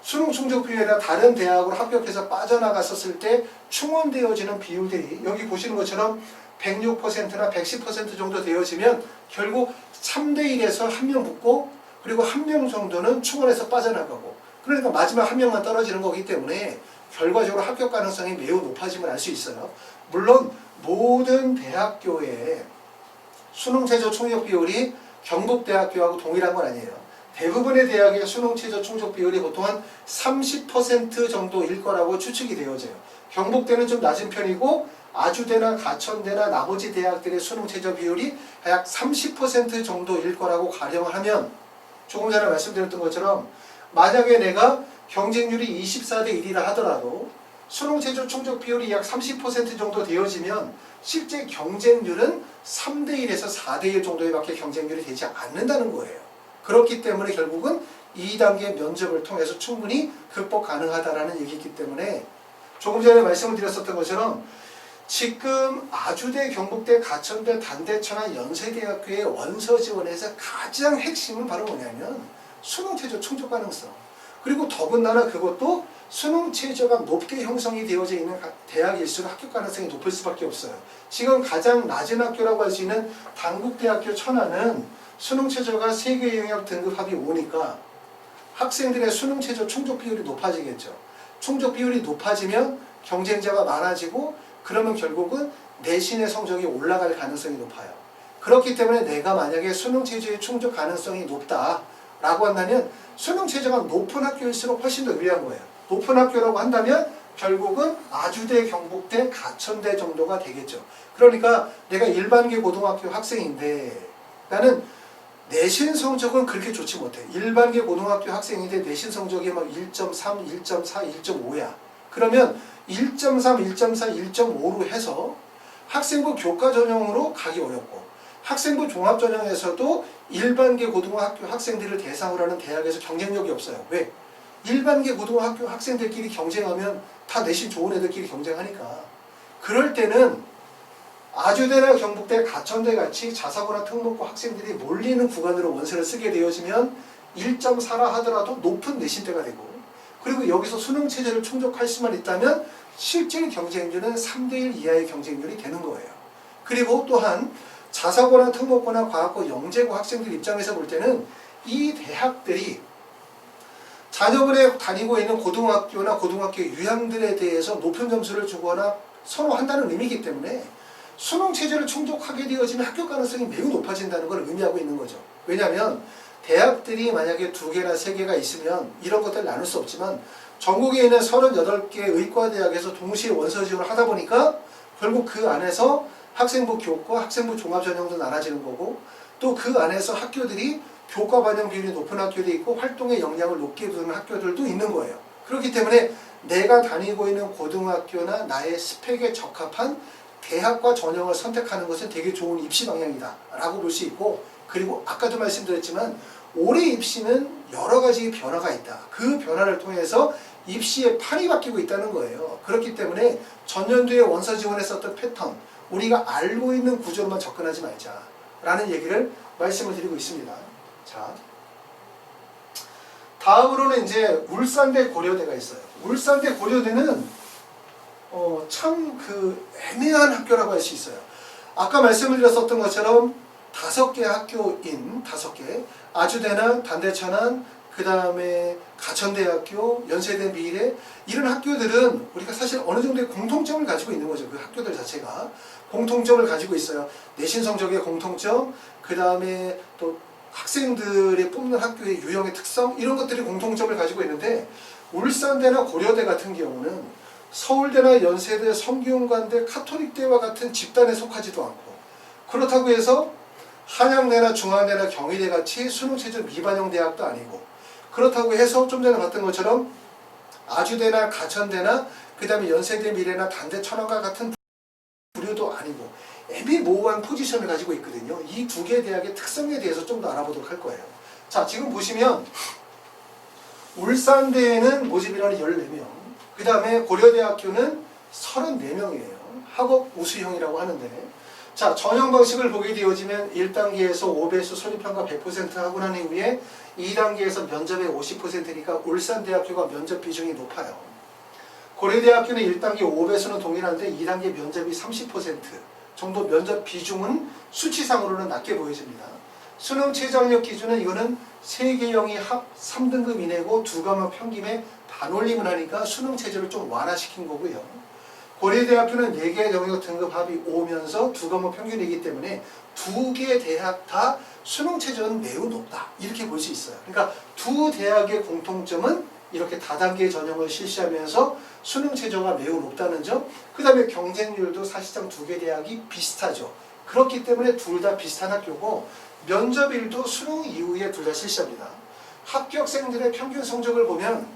수능 충족 비율에다 다른 대학으로 합격해서 빠져나갔었을 때 충원되어지는 비율들이 여기 보시는 것처럼 106%나 110% 정도 되어지면 결국 3대 1에서 한 명 붙고 그리고 한 명 정도는 충원해서 빠져나가고, 그러니까 마지막 한 명만 떨어지는 거기 때문에 결과적으로 합격 가능성이 매우 높아짐을 알 수 있어요. 물론 모든 대학교의 수능 최저 충족 비율이 경북대학교하고 동일한 건 아니에요. 대부분의 대학의 수능 최저 충족 비율이 보통 한 30% 정도일 거라고 추측이 되어져요. 경북대는 좀 낮은 편이고 아주대나 가천대나 나머지 대학들의 수능 최저 비율이 약 30% 정도일 거라고 가령을 하면, 조금 전에 말씀드렸던 것처럼 만약에 내가 경쟁률이 24대 1이라 하더라도 수능 최저 충족 비율이 약 30% 정도 되어지면 실제 경쟁률은 3대 1에서 4대 1 정도의밖에 경쟁률이 되지 않는다는 거예요. 그렇기 때문에 결국은 2단계 면접을 통해서 충분히 극복 가능하다라는 얘기이기 때문에 조금 전에 말씀을 드렸었던 것처럼 지금 아주대, 경북대, 가천대, 단대천안, 연세대학교의 원서 지원에서 가장 핵심은 바로 뭐냐면 수능 최저 충족 가능성. 그리고 더군다나 그것도 수능 최저가 높게 형성이 되어져 있는 대학일수록 합격 가능성이 높을 수밖에 없어요. 지금 가장 낮은 학교라고 할 수 있는 단국대학교 천안은 수능 최저가 3개 영역 등급 합이 5니까 학생들의 수능 최저 충족 비율이 높아지겠죠. 충족 비율이 높아지면 경쟁자가 많아지고 그러면 결국은 내신의 성적이 올라갈 가능성이 높아요. 그렇기 때문에 내가 만약에 수능 최저의 충족 가능성이 높다라고 한다면 수능 최저가 높은 학교일수록 훨씬 더 유리한 거예요. 높은 학교라고 한다면 결국은 아주대, 경북대, 가천대 정도가 되겠죠. 그러니까 내가 일반계 고등학교 학생인데 나는 내신 성적은 그렇게 좋지 못해. 일반계 고등학교 학생인데 내신 성적이 막 1.3, 1.4, 1.5야. 그러면 1.3, 1.4, 1.5로 해서 학생부 교과 전형으로 가기 어렵고 학생부 종합 전형에서도 일반계 고등학교 학생들을 대상으로 하는 대학에서 경쟁력이 없어요. 왜? 일반계 고등학교 학생들끼리 경쟁하면 다 내신 좋은 애들끼리 경쟁하니까. 그럴 때는 아주대나 경북대, 가천대 같이 자사고나 특목고 학생들이 몰리는 구간으로 원서를 쓰게 되어지면 1.4라 하더라도 높은 내신대가 되고, 그리고 여기서 수능 체제를 충족할 수만 있다면 실질 경쟁률은 3대1 이하의 경쟁률이 되는 거예요. 그리고 또한 자사고나 특목고나 과학고 영재고 학생들 입장에서 볼 때는 이 대학들이 자녀분이 다니고 있는 고등학교나 고등학교 유형들에 대해서 높은 점수를 주거나 선호한다는 의미이기 때문에 수능 체제를 충족하게 되어지면 합격 가능성이 매우 높아진다는 걸 의미하고 있는 거죠. 왜냐하면 대학들이 만약에 2개나 3개가 있으면 이런 것들을 나눌 수 없지만 전국에 있는 38개 의과대학에서 동시에 원서 지원을 하다 보니까 결국 그 안에서 학생부 교과, 학생부 종합전형도 나눠지는 거고 또 그 안에서 학교들이 교과 반영 비율이 높은 학교도 있고 활동의 역량을 높게 두는 학교들도 있는 거예요. 그렇기 때문에 내가 다니고 있는 고등학교나 나의 스펙에 적합한 대학과 전형을 선택하는 것은 되게 좋은 입시 방향이다 라고 볼 수 있고, 그리고 아까도 말씀드렸지만 올해 입시는 여러 가지 변화가 있다. 그 변화를 통해서 입시의 판이 바뀌고 있다는 거예요. 그렇기 때문에 전년도에 원서 지원했었던 패턴, 우리가 알고 있는 구조로만 접근하지 말자 라는 얘기를 말씀을 드리고 있습니다. 자, 다음으로는 이제 울산대 고려대가 있어요. 울산대 고려대는 참 애매한 학교라고 할 수 있어요. 아까 말씀을 드렸었던 것처럼 5개 학교인 5개, 아주대나 단대천안, 그 다음에 가천대학교, 연세대 미래, 이런 학교들은 우리가 사실 어느 정도의 공통점을 가지고 있는 거죠. 그 학교들 자체가 공통점을 가지고 있어요. 내신 성적의 공통점, 그 다음에 또 학생들이 뽑는 학교의 유형의 특성, 이런 것들이 공통점을 가지고 있는데 울산대나 고려대 같은 경우는 서울대나 연세대, 성균관대, 카톨릭대와 같은 집단에 속하지도 않고, 그렇다고 해서 한양대나 중앙대나 경희대 같이 수능체제 미반영 대학도 아니고, 그렇다고 해서 좀 전에 봤던 것처럼 아주대나 가천대나 그 다음에 연세대 미래나 단대 천안과 같은 부류도 아니고 애매모호한 포지션을 가지고 있거든요. 이 2개 대학의 특성에 대해서 좀 더 알아보도록 할 거예요. 자, 지금 보시면 울산대에는 모집인원이 14명, 그 다음에 고려대학교는 34명이에요. 학업 우수형이라고 하는데, 자, 전형 방식을 보게 되어지면 1단계에서 5배수 설립평가 100% 하고 난 이후에 2단계에서 면접의 50%니까 울산대학교가 면접 비중이 높아요. 고려대학교는 1단계 5배수는 동일한데 2단계 면접이 30% 정도 면접 비중은 수치상으로는 낮게 보여집니다. 수능 최저학력 기준은 이거는 3개형이 합 3등급 이내고 2과목 평균에 반올림을 하니까 수능 체제를 좀 완화시킨 거고요. 고려대학교는 4개 영역 등급 합이 5면서 2과목 평균이기 때문에 2개 대학 다 수능 체제는 매우 높다, 이렇게 볼 수 있어요. 그러니까 2 대학의 공통점은 이렇게 다단계 전형을 실시하면서 수능 체제가 매우 높다는 점, 그 다음에 경쟁률도 사실상 2개 대학이 비슷하죠. 그렇기 때문에 둘 다 비슷한 학교고 면접일도 수능 이후에 둘 다 실시합니다. 합격생들의 평균 성적을 보면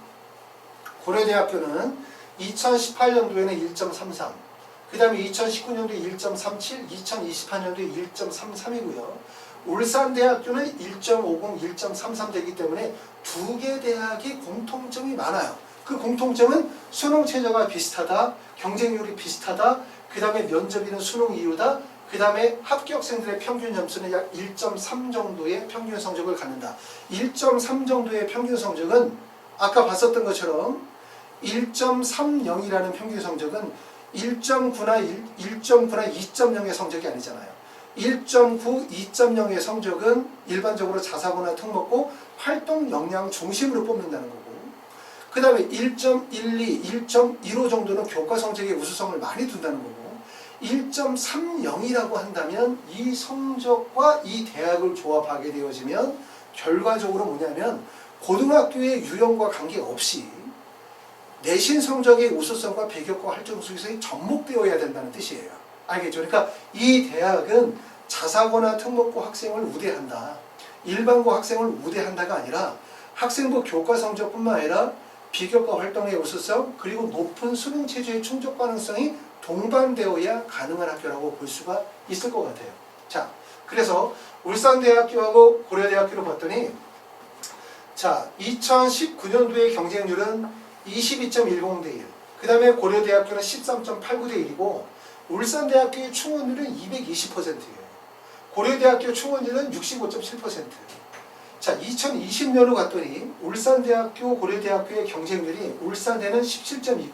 고려대학교는 2018년도에는 1.33, 그 다음에 2019년도에 1.37, 2028년도에 1.33이고요. 울산대학교는 1.50, 1.33 되기 때문에 2개 대학이 공통점이 많아요. 그 공통점은 수능 최저가 비슷하다, 경쟁률이 비슷하다, 그 다음에 면접이는 수능 이후다, 그 다음에 합격생들의 평균 점수는 약 1.3 정도의 평균 성적을 갖는다. 1.3 정도의 평균 성적은 아까 봤었던 것처럼 1.30이라는 평균 성적은 1.9나 2.0의 성적이 아니잖아요. 1.9, 2.0의 성적은 일반적으로 자사고나 특목고 활동 역량 중심으로 뽑는다는 거고, 그 다음에 1.12, 1.15 정도는 교과 성적의 우수성을 많이 둔다는 거고, 1.30이라고 한다면 이 성적과 이 대학을 조합하게 되어지면 결과적으로 뭐냐면 고등학교의 유형과 관계없이 내신 성적의 우수성과 배교과 활동 수익성이 접목되어야 된다는 뜻이에요. 알겠죠? 그러니까 이 대학은 자사고나 특목고 학생을 우대한다, 일반고 학생을 우대한다가 아니라 학생부 교과 성적뿐만 아니라 비교과 활동의 우수성, 그리고 높은 수능 체제의 충족 가능성이 동반되어야 가능한 학교라고 볼 수가 있을 것 같아요. 자, 그래서 울산대학교하고 고려대학교를 봤더니, 자, 2019년도의 경쟁률은 22.10대 1, 그 다음에 고려대학교는 13.89대 1이고 울산대학교의 충원율은 220%예요. 고려대학교 충원율은 65.7%. 자, 2020년으로 갔더니 울산대학교, 고려대학교의 경쟁률이 울산대는 17.29,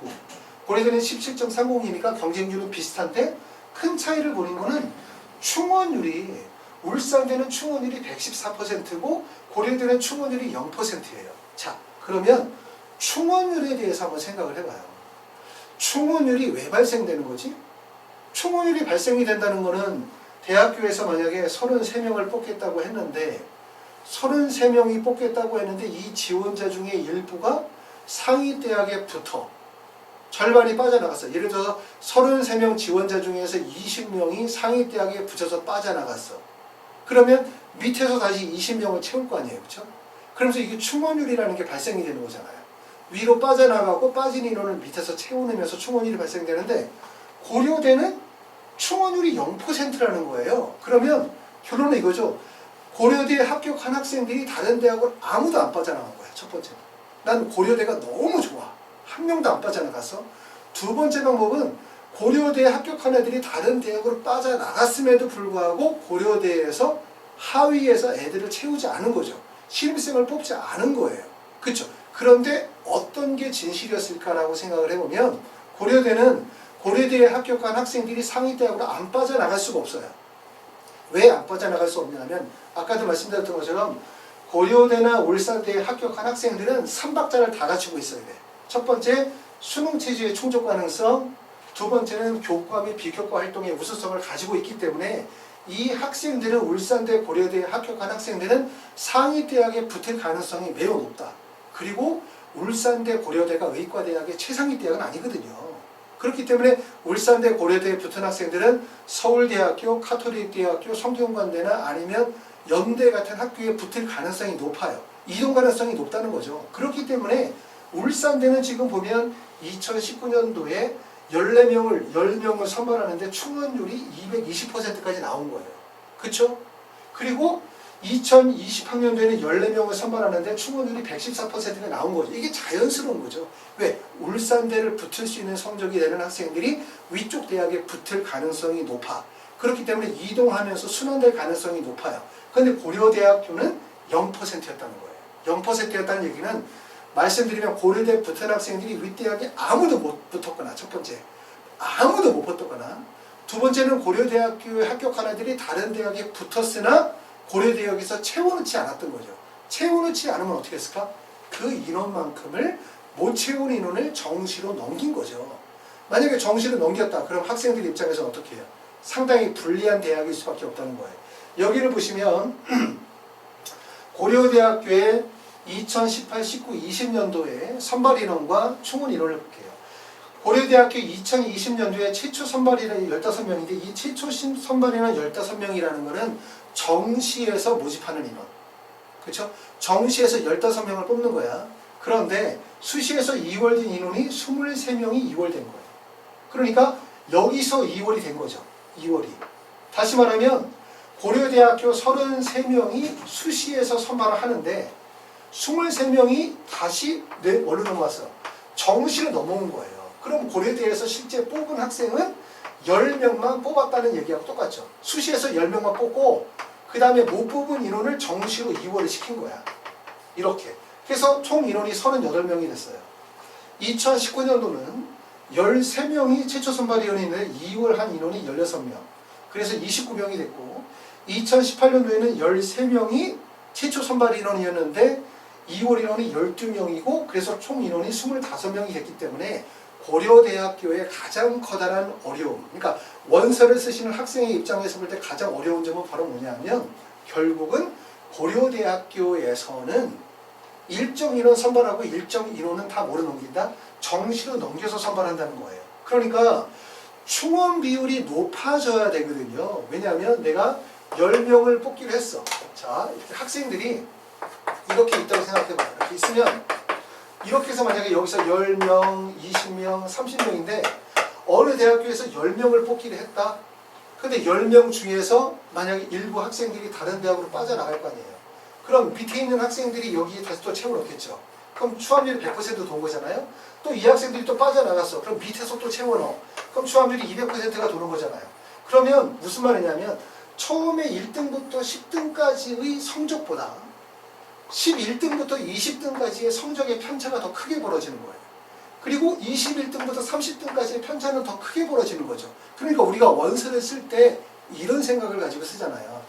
고려대는 17.30이니까 경쟁률은 비슷한데 큰 차이를 보는 거는 충원율이 울산대는 충원율이 114%고 고려대는 충원율이 0%예요. 자, 그러면 충원율에 대해서 한번 생각을 해봐요. 충원율이 왜 발생되는 거지? 충원율이 발생이 된다는 거는 대학교에서 만약에 33명을 뽑겠다고 했는데 33명이 뽑겠다고 했는데 이 지원자 중에 일부가 상위대학에 붙어 절반이 빠져나갔어. 예를 들어서 33명 지원자 중에서 20명이 상위대학에 붙여서 빠져나갔어. 그러면 밑에서 다시 20명을 채울 거 아니에요. 그렇죠? 그러면서 이게 충원율이라는 게 발생이 되는 거잖아요. 위로 빠져나가고 빠진 인원을 밑에서 채우면서 충원율이 발생되는데 고려대는 충원율이 0%라는 거예요. 그러면 결론은 이거죠. 고려대에 합격한 학생들이 다른 대학을 아무도 안 빠져나간 거야. 첫 번째는. 난 고려대가 너무 좋아. 한 명도 안 빠져나갔어. 두 번째 방법은 고려대에 합격한 애들이 다른 대학으로 빠져나갔음에도 불구하고 고려대에서 하위에서 애들을 채우지 않은 거죠. 신입생을 뽑지 않은 거예요. 그렇죠? 그런데 어떤 게 진실이었을까라고 생각을 해보면 고려대는 고려대에 합격한 학생들이 상위대학으로 안 빠져나갈 수가 없어요. 왜 안 빠져나갈 수 없냐면 아까도 말씀드렸던 것처럼 고려대나 울산대에 합격한 학생들은 3박자를 다 갖추고 있어야 돼. 첫 번째, 수능 체제의 충족 가능성, 두 번째는 교과 및 비교과 활동의 우수성을 가지고 있기 때문에 이 학생들은 울산대, 고려대에 합격한 학생들은 상위대학에 붙을 가능성이 매우 높다. 그리고 울산대, 고려대가 의과대학의 최상위 대학은 아니거든요. 그렇기 때문에 울산대, 고려대에 붙은 학생들은 서울대학교, 카톨릭대학교, 성균관대나 아니면 연대 같은 학교에 붙을 가능성이 높아요. 이동 가능성이 높다는 거죠. 그렇기 때문에 울산대는 지금 보면 2019년도에 10명을 선발하는데 충원율이 220%까지 나온 거예요. 그렇죠? 그리고 2020학년도에는 14명을 선발하는데 충원율이 114%가 나온 거죠. 이게 자연스러운 거죠. 왜? 울산대를 붙을 수 있는 성적이 되는 학생들이 위쪽 대학에 붙을 가능성이 높아. 그렇기 때문에 이동하면서 순환될 가능성이 높아요. 그런데 고려대학교는 0%였다는 거예요. 0%였다는 얘기는 말씀드리면 고려대에 붙은 학생들이 윗대학에 아무도 못 붙었거나 첫 번째, 아무도 못 붙었거나 두 번째는 고려대학교에 합격한 애들이 다른 대학에 붙었으나 고려대학에서 채워넣지 않았던 거죠. 채워넣지 않으면 어떻게 했을까? 그 인원만큼을 못 채운 인원을 정시로 넘긴 거죠. 만약에 정시로 넘겼다. 그럼 학생들 입장에서는 어떻게 해요? 상당히 불리한 대학일 수밖에 없다는 거예요. 여기를 보시면 고려대학교의 2018, 19, 20년도에 선발 인원과 충원 인원을 볼게요. 고려대학교 2020년도에 최초 선발 인원이 15명인데 이 최초 선발 인원 15명이라는 것은 정시에서 모집하는 인원. 그렇죠? 정시에서 15명을 뽑는 거야. 그런데 수시에서 2월된 인원이 23명이 2월된 거예요. 그러니까 여기서 2월이 된 거죠. 2월이. 다시 말하면 고려대학교 33명이 수시에서 선발을 하는데 23명이 다시 뭘로 넘어왔어? 정시로 넘어온 거예요. 그럼 고려대에서 실제 뽑은 학생은 10명만 뽑았다는 얘기하고 똑같죠. 수시에서 10명만 뽑고 그 다음에 못 뽑은 인원을 정시로 2월에 시킨 거야. 이렇게. 그래서 총 인원이 38명이 됐어요. 2019년도는 13명이 최초 선발위원회인데 2월 한 인원이 16명. 그래서 29명이 됐고 2018년도에는 13명이 최초 선발 인원이었는데 2월 인원이 12명이고 그래서 총 인원이 25명이 됐기 때문에 고려대학교의 가장 커다란 어려움, 그러니까 원서를 쓰시는 학생의 입장에서 볼 때 가장 어려운 점은 바로 뭐냐면 결국은 고려대학교에서는 일정 인원 선발하고 일정 인원은 다 뭐로 넘긴다? 정시로 넘겨서 선발한다는 거예요. 그러니까 충원 비율이 높아져야 되거든요. 왜냐하면 내가 10명을 뽑기로 했어. 자, 이렇게 학생들이 이렇게 있다고 생각해봐요. 이렇게 있으면 이렇게 해서 만약에 여기서 10명, 20명, 30명인데 어느 대학교에서 10명을 뽑기로 했다. 근데 10명 중에서 만약에 일부 학생들이 다른 대학으로 빠져나갈 거 아니에요. 그럼 밑에 있는 학생들이 여기에 다시 또 채워넣겠죠. 그럼 추함률이 100% 돈 거잖아요. 또 이 학생들이 또 빠져나갔어. 그럼 밑에서 또 채워넣어. 그럼 추함률이 200%가 도는 거잖아요. 그러면 무슨 말이냐면 처음에 1등부터 10등까지의 성적보다 11등부터 20등까지의 성적의 편차가 더 크게 벌어지는 거예요. 그리고 21등부터 30등까지의 편차는 더 크게 벌어지는 거죠. 그러니까 우리가 원서를 쓸 때 이런 생각을 가지고 쓰잖아요.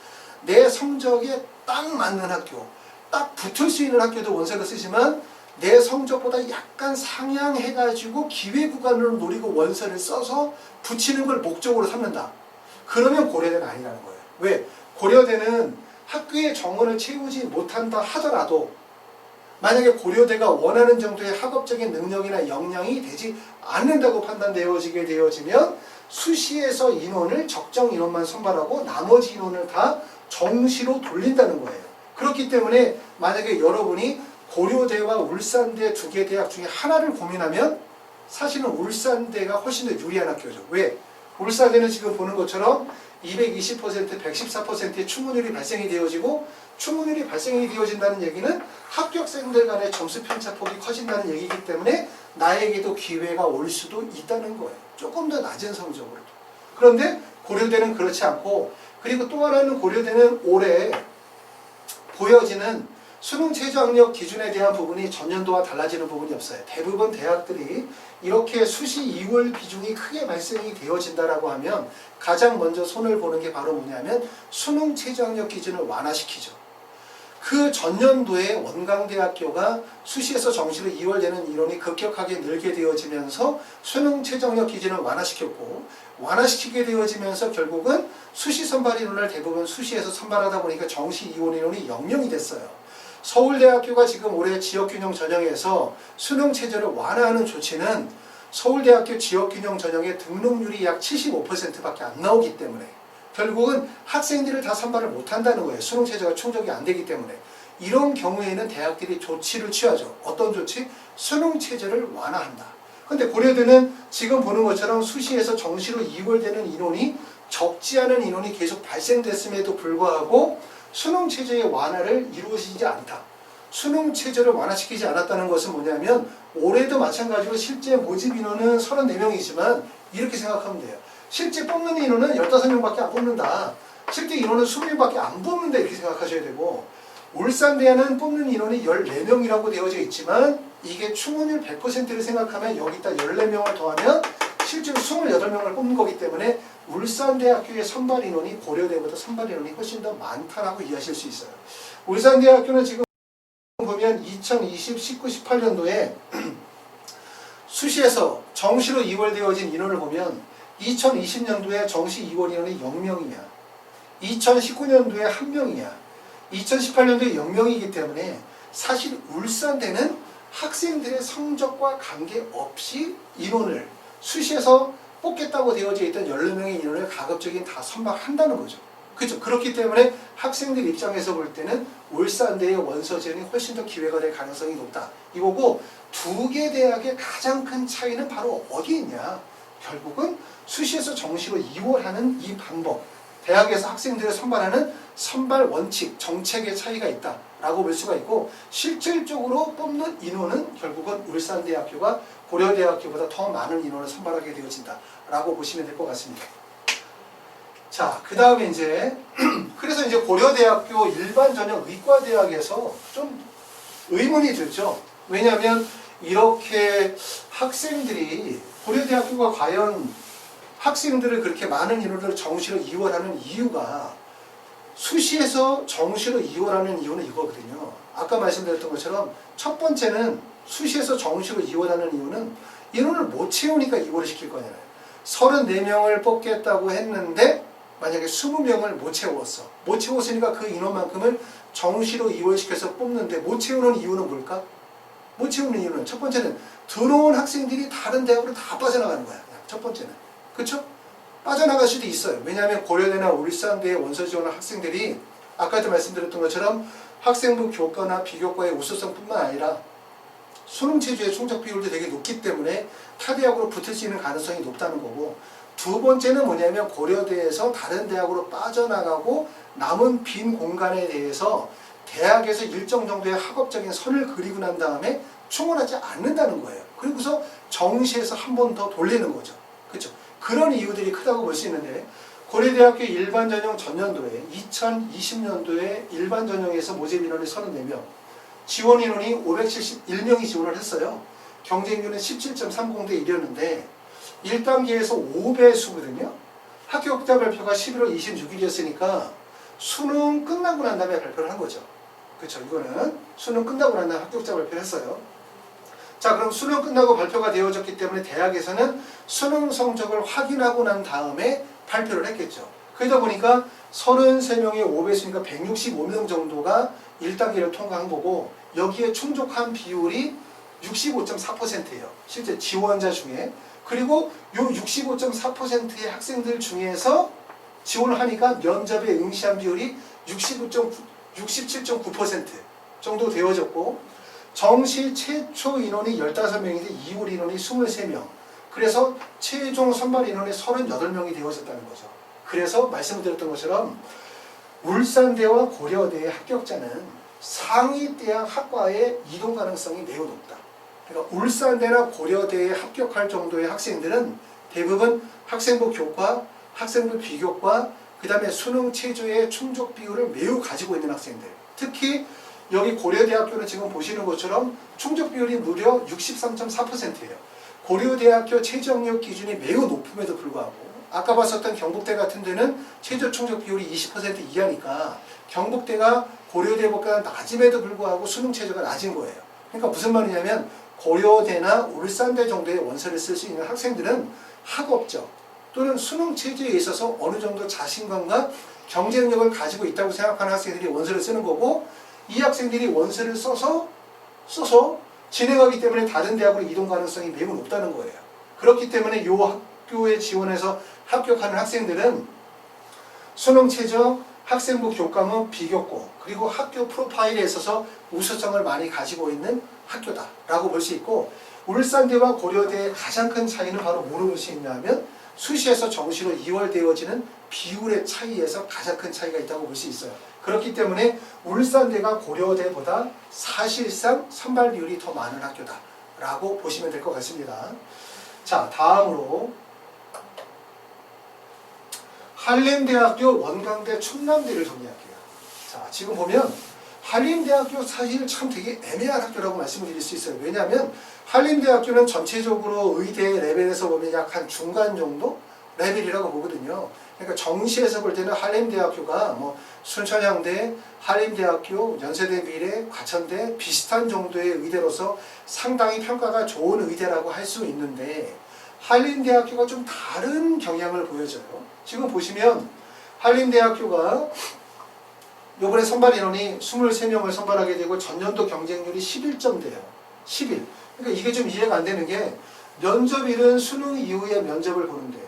내 성적에 딱 맞는 학교, 딱 붙을 수 있는 학교도 원서를 쓰지만 내 성적보다 약간 상향해가지고 기회 구간을 노리고 원서를 써서 붙이는 걸 목적으로 삼는다. 그러면 고려대는 아니라는 거예요. 왜? 고려대는 학교의 정원을 채우지 못한다 하더라도 만약에 고려대가 원하는 정도의 학업적인 능력이나 역량이 되지 않는다고 판단되어지게 되어지면 수시에서 인원을 적정 인원만 선발하고 나머지 인원을 다 정시로 돌린다는 거예요. 그렇기 때문에 만약에 여러분이 고려대와 울산대 두 개 대학 중에 하나를 고민하면 사실은 울산대가 훨씬 더 유리한 학교죠. 왜? 울산대는 지금 보는 것처럼 220%, 114%의 충분율이 발생이 되어지고 충분율이 발생이 되어진다는 얘기는 합격생들 간의 점수 편차폭이 커진다는 얘기이기 때문에 나에게도 기회가 올 수도 있다는 거예요. 조금 더 낮은 성적으로. 그런데 고려대는 그렇지 않고 그리고 또 하나는 고려대는 올해 보여지는 수능 최저학력 기준에 대한 부분이 전년도와 달라지는 부분이 없어요. 대부분 대학들이 이렇게 수시 2월 비중이 크게 발생이 되어진다라고 하면 가장 먼저 손을 보는 게 바로 뭐냐면 수능 최저학력 기준을 완화시키죠. 그 전년도에 원광대학교가 수시에서 정시로 2월 되는 인원이 급격하게 늘게 되어지면서 수능 최저학력 기준을 완화시켰고 완화시키게 되어지면서 결국은 수시 선발 인원을 대부분 수시에서 선발하다 보니까 정시 2월 인원이 0명이 됐어요. 서울대학교가 지금 올해 지역균형 전형에서 수능 체제를 완화하는 조치는 서울대학교 지역균형 전형의 등록률이 약 75%밖에 안 나오기 때문에 결국은 학생들을 다 선발을 못한다는 거예요. 수능 체제가 충족이 안 되기 때문에. 이런 경우에는 대학들이 조치를 취하죠. 어떤 조치? 수능 체제를 완화한다. 근데 고려대는 지금 보는 것처럼 수시에서 정시로 2월 되는 인원이 적지 않은 인원이 계속 발생됐음에도 불구하고 수능 체제의 완화를 이루어지지 않다. 수능 체제를 완화시키지 않았다는 것은 뭐냐면 올해도 마찬가지로 실제 모집 인원은 34명이지만 이렇게 생각하면 돼요. 실제 뽑는 인원은 15명밖에 안 뽑는다. 실제 인원은 20명밖에 안 뽑는다 이렇게 생각하셔야 되고 울산대는 뽑는 인원이 14명이라고 되어져 있지만 이게 충원율 100%를 생각하면 여기다 14명을 더하면 실제로 28명을 뽑는 거기 때문에 울산대학교의 선발 인원이 고려대보다 선발 인원이 훨씬 더 많다라고 이해하실 수 있어요. 울산대학교는 지금 보면 2020, 19, 18년도에 수시에서 정시로 2월 되어진 인원을 보면 2020년도에 정시 2월 인원이 0명이야. 2019년도에 1명이야. 2018년도에 0명이기 때문에 사실 울산대는 학생들의 성적과 관계없이 인원을 수시에서 뽑겠다고 되어져 있던 14명의 인원을 가급적인 다 선발한다는 거죠. 그렇죠. 그렇기 때문에 학생들 입장에서 볼 때는 울산대의 원서 지원이 훨씬 더 기회가 될 가능성이 높다. 이거고 두 개 대학의 가장 큰 차이는 바로 어디 있냐. 결국은 수시에서 정시로 2월 하는 이 방법, 대학에서 학생들을 선발하는 선발 원칙, 정책의 차이가 있다라고 볼 수가 있고 실질적으로 뽑는 인원은 결국은 울산대학교가 고려대학교보다 더 많은 인원을 선발하게 되어진다라고 보시면 될 것 같습니다. 자, 그 다음에 이제 그래서 이제 고려대학교 일반 전형 의과대학에서 좀 의문이 들죠. 왜냐하면 이렇게 학생들이 고려대학교가 과연 학생들을 그렇게 많은 인원을 정시로 이월하는 이유가 수시에서 정시로 이월하는 이유는 이거거든요. 아까 말씀드렸던 것처럼 첫 번째는 수시에서 정시로 이월하는 이유는 인원을 못 채우니까 이월을 시킬 거잖아요. 34명을 뽑겠다고 했는데 만약에 20명을 못 채웠어. 못 채웠으니까 그 인원만큼을 정시로 이월시켜서 뽑는데 못 채우는 이유는 뭘까? 못 채우는 이유는 첫 번째는 들어온 학생들이 다른 대학으로 다 빠져나가는 거야. 첫 번째는. 그렇죠? 빠져나갈 수도 있어요. 왜냐하면 고려대나 울산대에 원서 지원한 학생들이 아까도 말씀드렸던 것처럼 학생부 교과나 비교과의 우수성뿐만 아니라 수능 체제의 충족 비율도 되게 높기 때문에 타 대학으로 붙을 수 있는 가능성이 높다는 거고 두 번째는 뭐냐면 고려대에서 다른 대학으로 빠져나가고 남은 빈 공간에 대해서 대학에서 일정 정도의 학업적인 선을 그리고 난 다음에 충원하지 않는다는 거예요. 그리고서 정시에서 한 번 더 돌리는 거죠. 그렇죠? 그런 이유들이 크다고 볼 수 있는데 고려대학교 일반 전형 전년도에 2020년도에 일반 전형에서 모집 인원이 34명 지원 인원이 571명이 지원을 했어요. 경쟁률은 17.30대 1이었는데 1단계에서 5배수거든요. 학교 확대 발표가 11월 26일이었으니까 수능 끝나고 난 다음에 발표를 한 거죠. 그렇죠. 이거는 수능 끝나고 난 다음에 학교 확대 발표를 했어요. 자, 그럼 수능 끝나고 발표가 되어졌기 때문에 대학에서는 수능 성적을 확인하고 난 다음에 발표를 했겠죠. 그러다 보니까 33명의 5배수니까 165명 정도가 1단계를 통과한 거고 여기에 충족한 비율이 65.4%예요. 실제 지원자 중에. 그리고 이 65.4%의 학생들 중에서 지원을 하니까 면접에 응시한 비율이 67.9% 정도 되어졌고 정시 최초 인원이 15명인데 이후 인원이 23명. 그래서 최종 선발 인원이 38명이 되어졌다는 거죠. 그래서 말씀을 드렸던 것처럼 울산대와 고려대의 합격자는 상위 대학 학과의 이동 가능성이 매우 높다. 그러니까 울산대나 고려대에 합격할 정도의 학생들은 대부분 학생부 교과, 학생부 비교과, 그 다음에 수능 최저의 충족 비율을 매우 가지고 있는 학생들. 특히 여기 고려대학교는 지금 보시는 것처럼 충족 비율이 무려 63.4%예요. 고려대학교 최저학력 기준이 매우 높음에도 불구하고 아까 봤었던 경북대 같은 데는 최저 충족 비율이 20% 이하니까 경북대가 고려대보다 낮음에도 불구하고 수능 최저가 낮은 거예요. 그러니까 무슨 말이냐면 고려대나 울산대 정도의 원서를 쓸 수 있는 학생들은 학업적 또는 수능 체제에 있어서 어느 정도 자신감과 경쟁력을 가지고 있다고 생각하는 학생들이 원서를 쓰는 거고 이 학생들이 원서를 써서 진행하기 때문에 다른 대학으로 이동 가능성이 매우 높다는 거예요. 그렇기 때문에 이 학교에 지원해서 합격하는 학생들은 수능 최저, 학생부 교과목 비교과 그리고 학교 프로파일에 있어서 우수성을 많이 가지고 있는 학교다라고 볼 수 있고 울산대와 고려대의 가장 큰 차이는 바로 뭐로 볼 수 있냐면 수시에서 정시로 이월되어지는 비율의 차이에서 가장 큰 차이가 있다고 볼 수 있어요. 그렇기 때문에 울산대가 고려대보다 사실상 선발 비율이 더 많은 학교다라고 보시면 될 것 같습니다. 자, 다음으로 한림대학교, 원광대, 충남대를 정리할게요. 자, 지금 보면 한림대학교 사실 참 되게 애매한 학교라고 말씀을 드릴 수 있어요. 왜냐하면 한림대학교는 전체적으로 의대 레벨에서 보면 약 한 중간 정도 레벨이라고 보거든요. 그러니까 정시에서 볼 때는 한림대학교가 뭐 순천향대, 한림대학교, 연세대 미래, 과천대 비슷한 정도의 의대로서 상당히 평가가 좋은 의대라고 할 수 있는데 한림대학교가 좀 다른 경향을 보여줘요. 지금 보시면 한림대학교가 이번에 선발 인원이 23명을 선발하게 되고 전년도 경쟁률이 11점대예요. 11. 그러니까 이게 좀 이해가 안 되는 게 면접일은 수능 이후에 면접을 보는데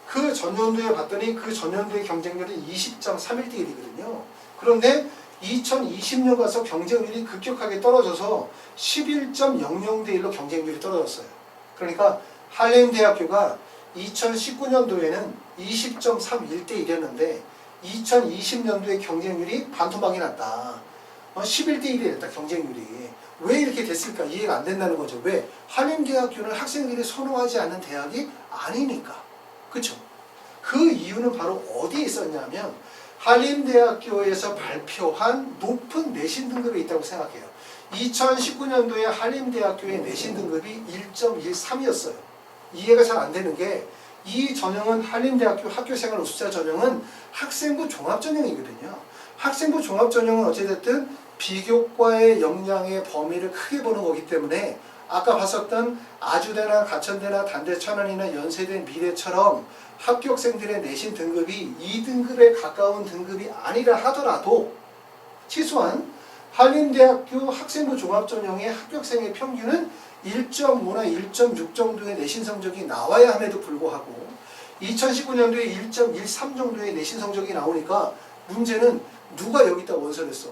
그 전년도에 봤더니 그 전년도의 경쟁률이 20.31대 1이거든요. 그런데 2020년 가서 경쟁률이 급격하게 떨어져서 11.00대 1로 경쟁률이 떨어졌어요. 그러니까 한림대학교가 2019년도에는 20.31대 1이었는데 2020년도에 경쟁률이 반토막이 났다. 11대 1이 됐다, 경쟁률이. 왜 이렇게 됐을까? 이해가 안 된다는 거죠. 왜? 한림대학교는 학생들이 선호하지 않는 대학이 아니니까. 그쵸? 그 이유는 바로 어디에 있었냐면 한림대학교에서 발표한 높은 내신 등급에 있다고 생각해요. 2019년도에 한림대학교의 내신 등급이 1.13이었어요. 이해가 잘 안 되는 게 이 전형은 한림대학교 학교생활 우수자 전형은 학생부 종합전형이거든요. 학생부 종합전형은 어찌됐든 비교과의 역량의 범위를 크게 보는 거기 때문에 아까 봤었던 아주대나 가천대나 단대 천안이나 연세대 미래처럼 합격생들의 내신 등급이 2등급에 가까운 등급이 아니라 하더라도 최소한 한림대학교 학생부 종합전형의 합격생의 평균은 1.5나 1.6 정도의 내신 성적이 나와야 함에도 불구하고 2019년도에 1.13 정도의 내신 성적이 나오니까 문제는 누가 여기다 원서를 써?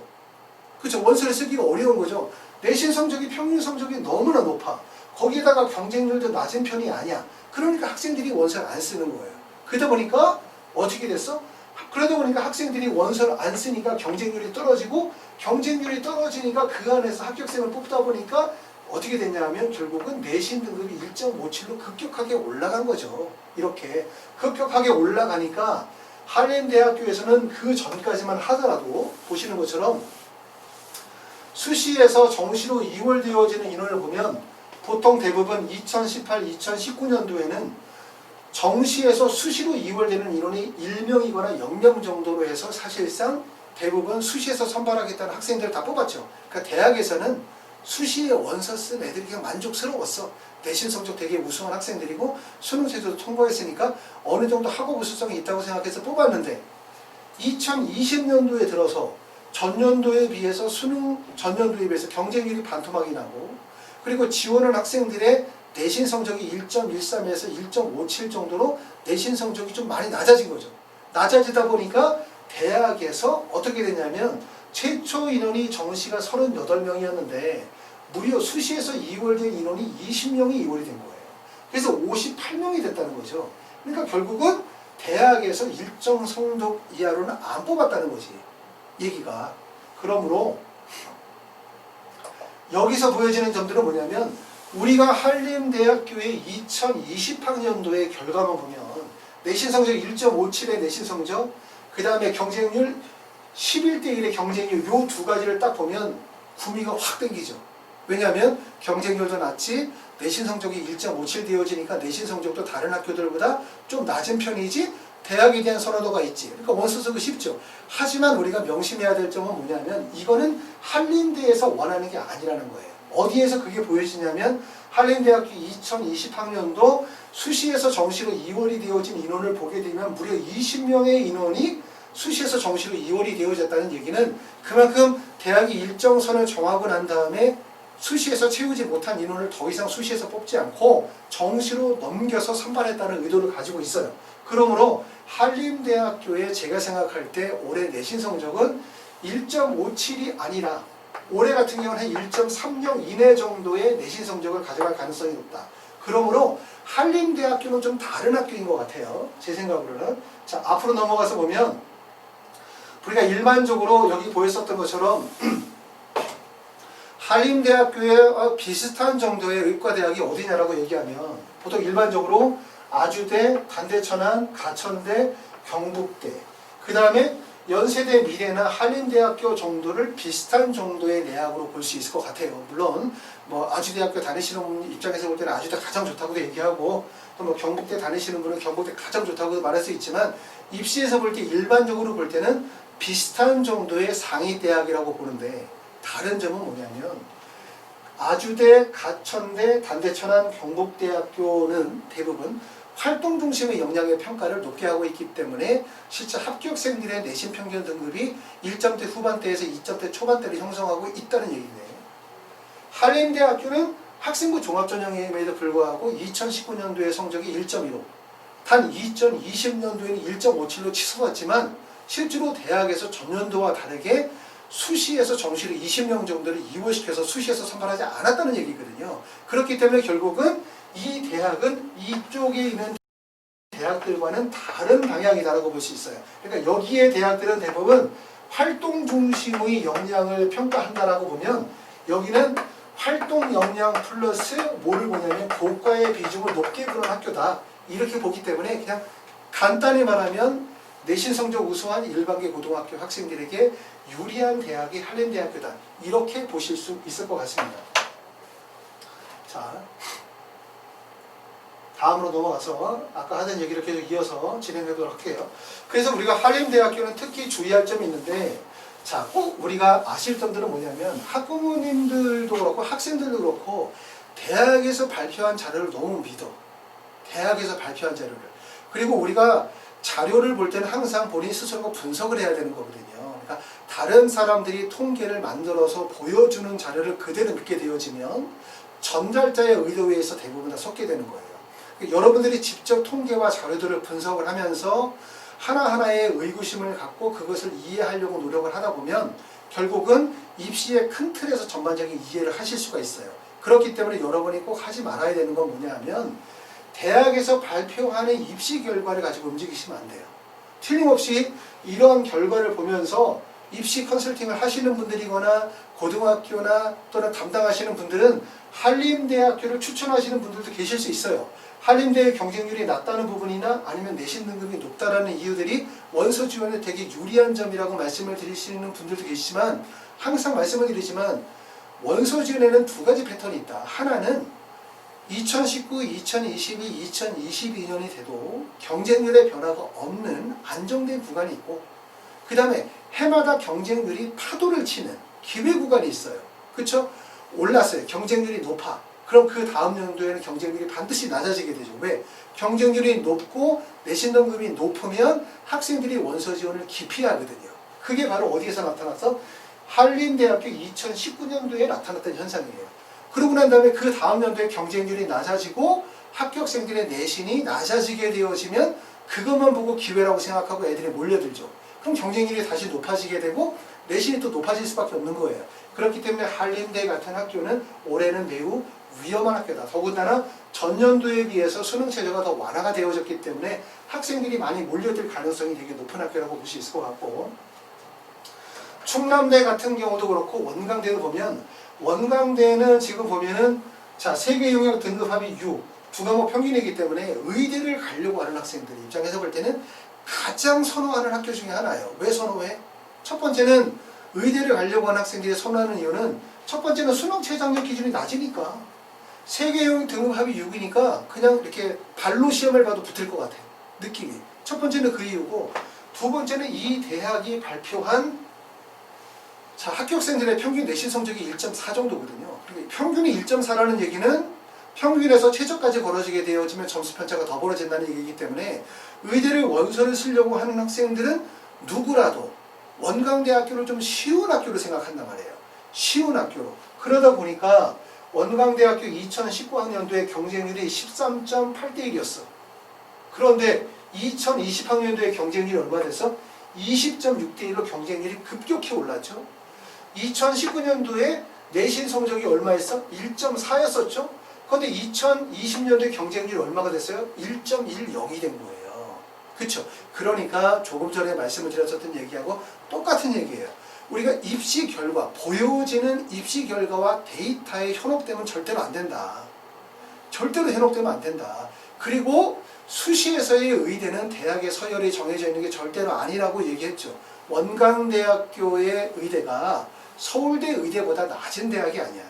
그렇죠? 원서를 쓰기가 어려운 거죠. 내신 성적이 평균 성적이 너무나 높아. 거기에다가 경쟁률도 낮은 편이 아니야. 그러니까 학생들이 원서를 안 쓰는 거예요. 그러다 보니까 어떻게 됐어? 그러다 보니까 학생들이 원서를 안 쓰니까 경쟁률이 떨어지고 경쟁률이 떨어지니까 그 안에서 합격생을 뽑다 보니까 어떻게 됐냐 하면 결국은 내신 등급이 1.57로 급격하게 올라간 거죠. 이렇게 급격하게 올라가니까 한림대학교에서는 그 전까지만 하더라도 보시는 것처럼 수시에서 정시로 이월되어지는 인원을 보면 보통 대부분 2018, 2019년도에는 정시에서 수시로 이월되는 인원이 1명이거나 0명 정도로 해서 사실상 대부분 수시에서 선발하겠다는 학생들을 다 뽑았죠. 그러니까 대학에서는 수시에 원서 쓴 애들이 그냥 만족스러웠어. 내신 성적 되게 우수한 학생들이고 수능 제도도 통과했으니까 어느 정도 학업 우수성이 있다고 생각해서 뽑았는데 2020년도에 들어서 전년도에 비해서 전년도에 비해서 경쟁률이 반토막이 나고 그리고 지원한 학생들의 내신 성적이 1.13에서 1.57 정도로 내신 성적이 좀 많이 낮아진 거죠. 낮아지다 보니까 대학에서 어떻게 됐냐면 최초 인원이 정시가 38명이었는데 무려 수시에서 이월된 인원이 20명이 이월이 된 거예요. 그래서 58명이 됐다는 거죠. 그러니까 결국은 대학에서 일정 성적 이하로는 안 뽑았다는 거지. 얘기가. 그러므로 여기서 보여지는 점들은 뭐냐면 우리가 한림대학교의 2020학년도의 결과만 보면 내신 성적 1.57의 내신 성적 그 다음에 경쟁률 11대 1의 경쟁률 요 두 가지를 딱 보면 구미가 확 땡기죠. 왜냐하면 경쟁률도 낮지 내신 성적이 1.57 되어지니까 내신 성적도 다른 학교들보다 좀 낮은 편이지 대학에 대한 선호도가 있지. 그러니까 원서 쓰기 쉽죠. 하지만 우리가 명심해야 될 점은 뭐냐면 이거는 한림대에서 원하는 게 아니라는 거예요. 어디에서 그게 보여지냐면 한림대학교 2020학년도 수시에서 정시로 이월이 되어진 인원을 보게 되면 무려 20명의 인원이 수시에서 정시로 이월이 되어졌다는 얘기는 그만큼 대학이 일정 선을 정하고 난 다음에 수시에서 채우지 못한 인원을 더 이상 수시에서 뽑지 않고 정시로 넘겨서 선발했다는 의도를 가지고 있어요. 그러므로 한림대학교에 제가 생각할 때 올해 내신 성적은 1.57이 아니라 올해 같은 경우는 1.30 이내 정도의 내신 성적을 가져갈 가능성이 높다. 그러므로 한림대학교는 좀 다른 학교인 것 같아요. 제 생각으로는. 자, 앞으로 넘어가서 보면 우리가 일반적으로 여기 보였었던 것처럼 한림대학교에 비슷한 정도의 의과대학이 어디냐라고 얘기하면 보통 일반적으로 아주대, 단대천안, 가천대, 경북대 그 다음에 연세대 미래나 한림대학교 정도를 비슷한 정도의 대학으로 볼 수 있을 것 같아요. 물론 뭐 아주대학교 다니시는 분 입장에서 볼 때는 아주대 가장 좋다고도 얘기하고 또 뭐 경북대 다니시는 분은 경북대 가장 좋다고도 말할 수 있지만 입시에서 볼 때 일반적으로 볼 때는 비슷한 정도의 상위 대학이라고 보는데 다른 점은 뭐냐면 아주대, 가천대, 단대천안, 경북대학교는 대부분 활동 중심의 역량의 평가를 높게 하고 있기 때문에 실제 합격생들의 내신 평균 등급이 1점대 후반대에서 2점대 초반대를 형성하고 있다는 얘기네요. 한림대학교는 학생부 종합전형임에도 불구하고 2019년도의 성적이 1.15, 단 2020년도에는 1.57로 치솟았지만 실제로 대학에서 전년도와 다르게 수시에서 정시를 20명 정도를 이월시켜서 수시에서 선발하지 않았다는 얘기거든요. 그렇기 때문에 결국은 이 대학은 이쪽에 있는 대학들과는 다른 방향이다라고 볼 수 있어요. 그러니까 여기에 대학들은 대부분 활동 중심의 역량을 평가한다라고 보면 여기는 활동 역량 플러스 뭐를 보냐면 고과의 비중을 높게 부는 학교다. 이렇게 보기 때문에 그냥 간단히 말하면 내신 성적 우수한 일반계 고등학교 학생들에게 유리한 대학이 한림대학교다. 이렇게 보실 수 있을 것 같습니다. 자, 다음으로 넘어가서 아까 하던 얘기를 계속 이어서 진행해보도록 할게요. 그래서 우리가 한림대학교는 특히 주의할 점이 있는데 자, 꼭 우리가 아실 점들은 뭐냐면 학부모님들도 그렇고 학생들도 그렇고 대학에서 발표한 자료를 너무 믿어. 대학에서 발표한 자료를. 그리고 우리가 자료를 볼 때는 항상 본인 스스로가 분석을 해야 되는 거거든요. 그러니까 다른 사람들이 통계를 만들어서 보여주는 자료를 그대로 믿게 되어지면 전달자의 의도에 의해서 대부분 다 섞게 되는 거예요. 그러니까 여러분들이 직접 통계와 자료들을 분석을 하면서 하나하나의 의구심을 갖고 그것을 이해하려고 노력을 하다 보면 결국은 입시의 큰 틀에서 전반적인 이해를 하실 수가 있어요. 그렇기 때문에 여러분이 꼭 하지 말아야 되는 건 뭐냐 하면 대학에서 발표하는 입시 결과를 가지고 움직이시면 안 돼요. 틀림없이 이러한 결과를 보면서 입시 컨설팅을 하시는 분들이거나 고등학교나 또는 담당하시는 분들은 한림대학교를 추천하시는 분들도 계실 수 있어요. 한림대의 경쟁률이 낮다는 부분이나 아니면 내신 등급이 높다라는 이유들이 원서 지원에 되게 유리한 점이라고 말씀을 드리시는 분들도 계시지만 항상 말씀을 드리지만 원서 지원에는 두 가지 패턴이 있다. 하나는 2019, 2022, 2022년이 돼도 경쟁률의 변화가 없는 안정된 구간이 있고 그 다음에 해마다 경쟁률이 파도를 치는 기회 구간이 있어요. 그렇죠? 올랐어요. 경쟁률이 높아. 그럼 그 다음 연도에는 경쟁률이 반드시 낮아지게 되죠. 왜? 경쟁률이 높고 내신 등급이 높으면 학생들이 원서 지원을 기피하거든요. 그게 바로 어디에서 나타나서 한림대학교 2019년도에 나타났던 현상이에요. 그러고 난 다음에 그 다음 연도에 경쟁률이 낮아지고 합격생들의 내신이 낮아지게 되어지면 그것만 보고 기회라고 생각하고 애들이 몰려들죠. 그럼 경쟁률이 다시 높아지게 되고 내신이 또 높아질 수밖에 없는 거예요. 그렇기 때문에 한림대 같은 학교는 올해는 매우 위험한 학교다. 더군다나 전년도에 비해서 수능 체제가 더 완화가 되어졌기 때문에 학생들이 많이 몰려들 가능성이 되게 높은 학교라고 볼 수 있을 것 같고 충남대 같은 경우도 그렇고 원광대도 보면 원광대는 지금 보면은 자 세계 영역 등급 합이 6, 두 과목 평균이기 때문에 의대를 가려고 하는 학생들 입장에서 볼 때는 가장 선호하는 학교 중에 하나예요. 왜 선호해? 첫 번째는 의대를 가려고 하는 학생들이 선호하는 이유는 첫 번째는 수능 최저학력 기준이 낮으니까 세계 영역 등급 합이 6이니까 그냥 이렇게 발로 시험을 봐도 붙을 것 같아요. 느낌이. 첫 번째는 그 이유고 두 번째는 이 대학이 발표한 자, 합격생들의 평균 내신 성적이 1.4 정도거든요. 평균이 1.4라는 얘기는 평균에서 최저까지 벌어지게 되어지면 점수 편차가 더 벌어진다는 얘기이기 때문에 의대를 원서를 쓰려고 하는 학생들은 누구라도 원광대학교를 좀 쉬운 학교로 생각한단 말이에요. 쉬운 학교로. 그러다 보니까 원광대학교 2019학년도에 경쟁률이 13.8대 1이었어. 그런데 2020학년도에 경쟁률이 얼마 됐어? 20.6대 1로 경쟁률이 급격히 올랐죠. 2019년도에 내신 성적이 얼마였어? 1.4였었죠. 그런데 2020년도에 경쟁률이 얼마가 됐어요? 1.10이 된 거예요. 그렇죠? 그러니까 조금 전에 말씀을 드렸었던 얘기하고 똑같은 얘기예요. 우리가 입시 결과, 보여지는 입시 결과와 데이터에 현혹되면 절대로 안 된다. 절대로 현혹되면 안 된다. 그리고 수시에서의 의대는 대학의 서열이 정해져 있는 게 절대로 아니라고 얘기했죠. 원광대학교의 의대가 서울대 의대보다 낮은 대학이 아니야.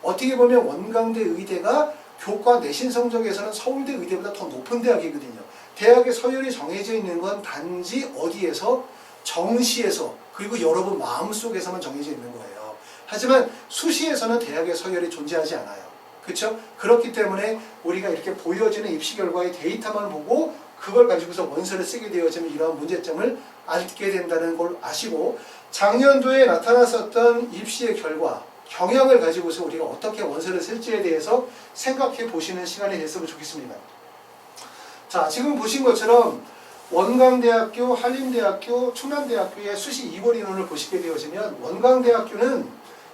어떻게 보면 원광대 의대가 교과 내신 성적에서는 서울대 의대보다 더 높은 대학이거든요. 대학의 서열이 정해져 있는 건 단지 어디에서? 정시에서 그리고 여러분 마음속에서만 정해져 있는 거예요. 하지만 수시에서는 대학의 서열이 존재하지 않아요. 그렇죠? 그렇기 때문에 우리가 이렇게 보여지는 입시 결과의 데이터만 보고 그걸 가지고서 원서를 쓰게 되어지면 이러한 문제점을 알게 된다는 걸 아시고 작년도에 나타났었던 입시의 결과 경향을 가지고서 우리가 어떻게 원서를 쓸지에 대해서 생각해 보시는 시간이 됐으면 좋겠습니다. 자, 지금 보신 것처럼 원광대학교, 한림대학교, 충남대학교의 수시 2월 인원을 보시게 되어지면 원광대학교는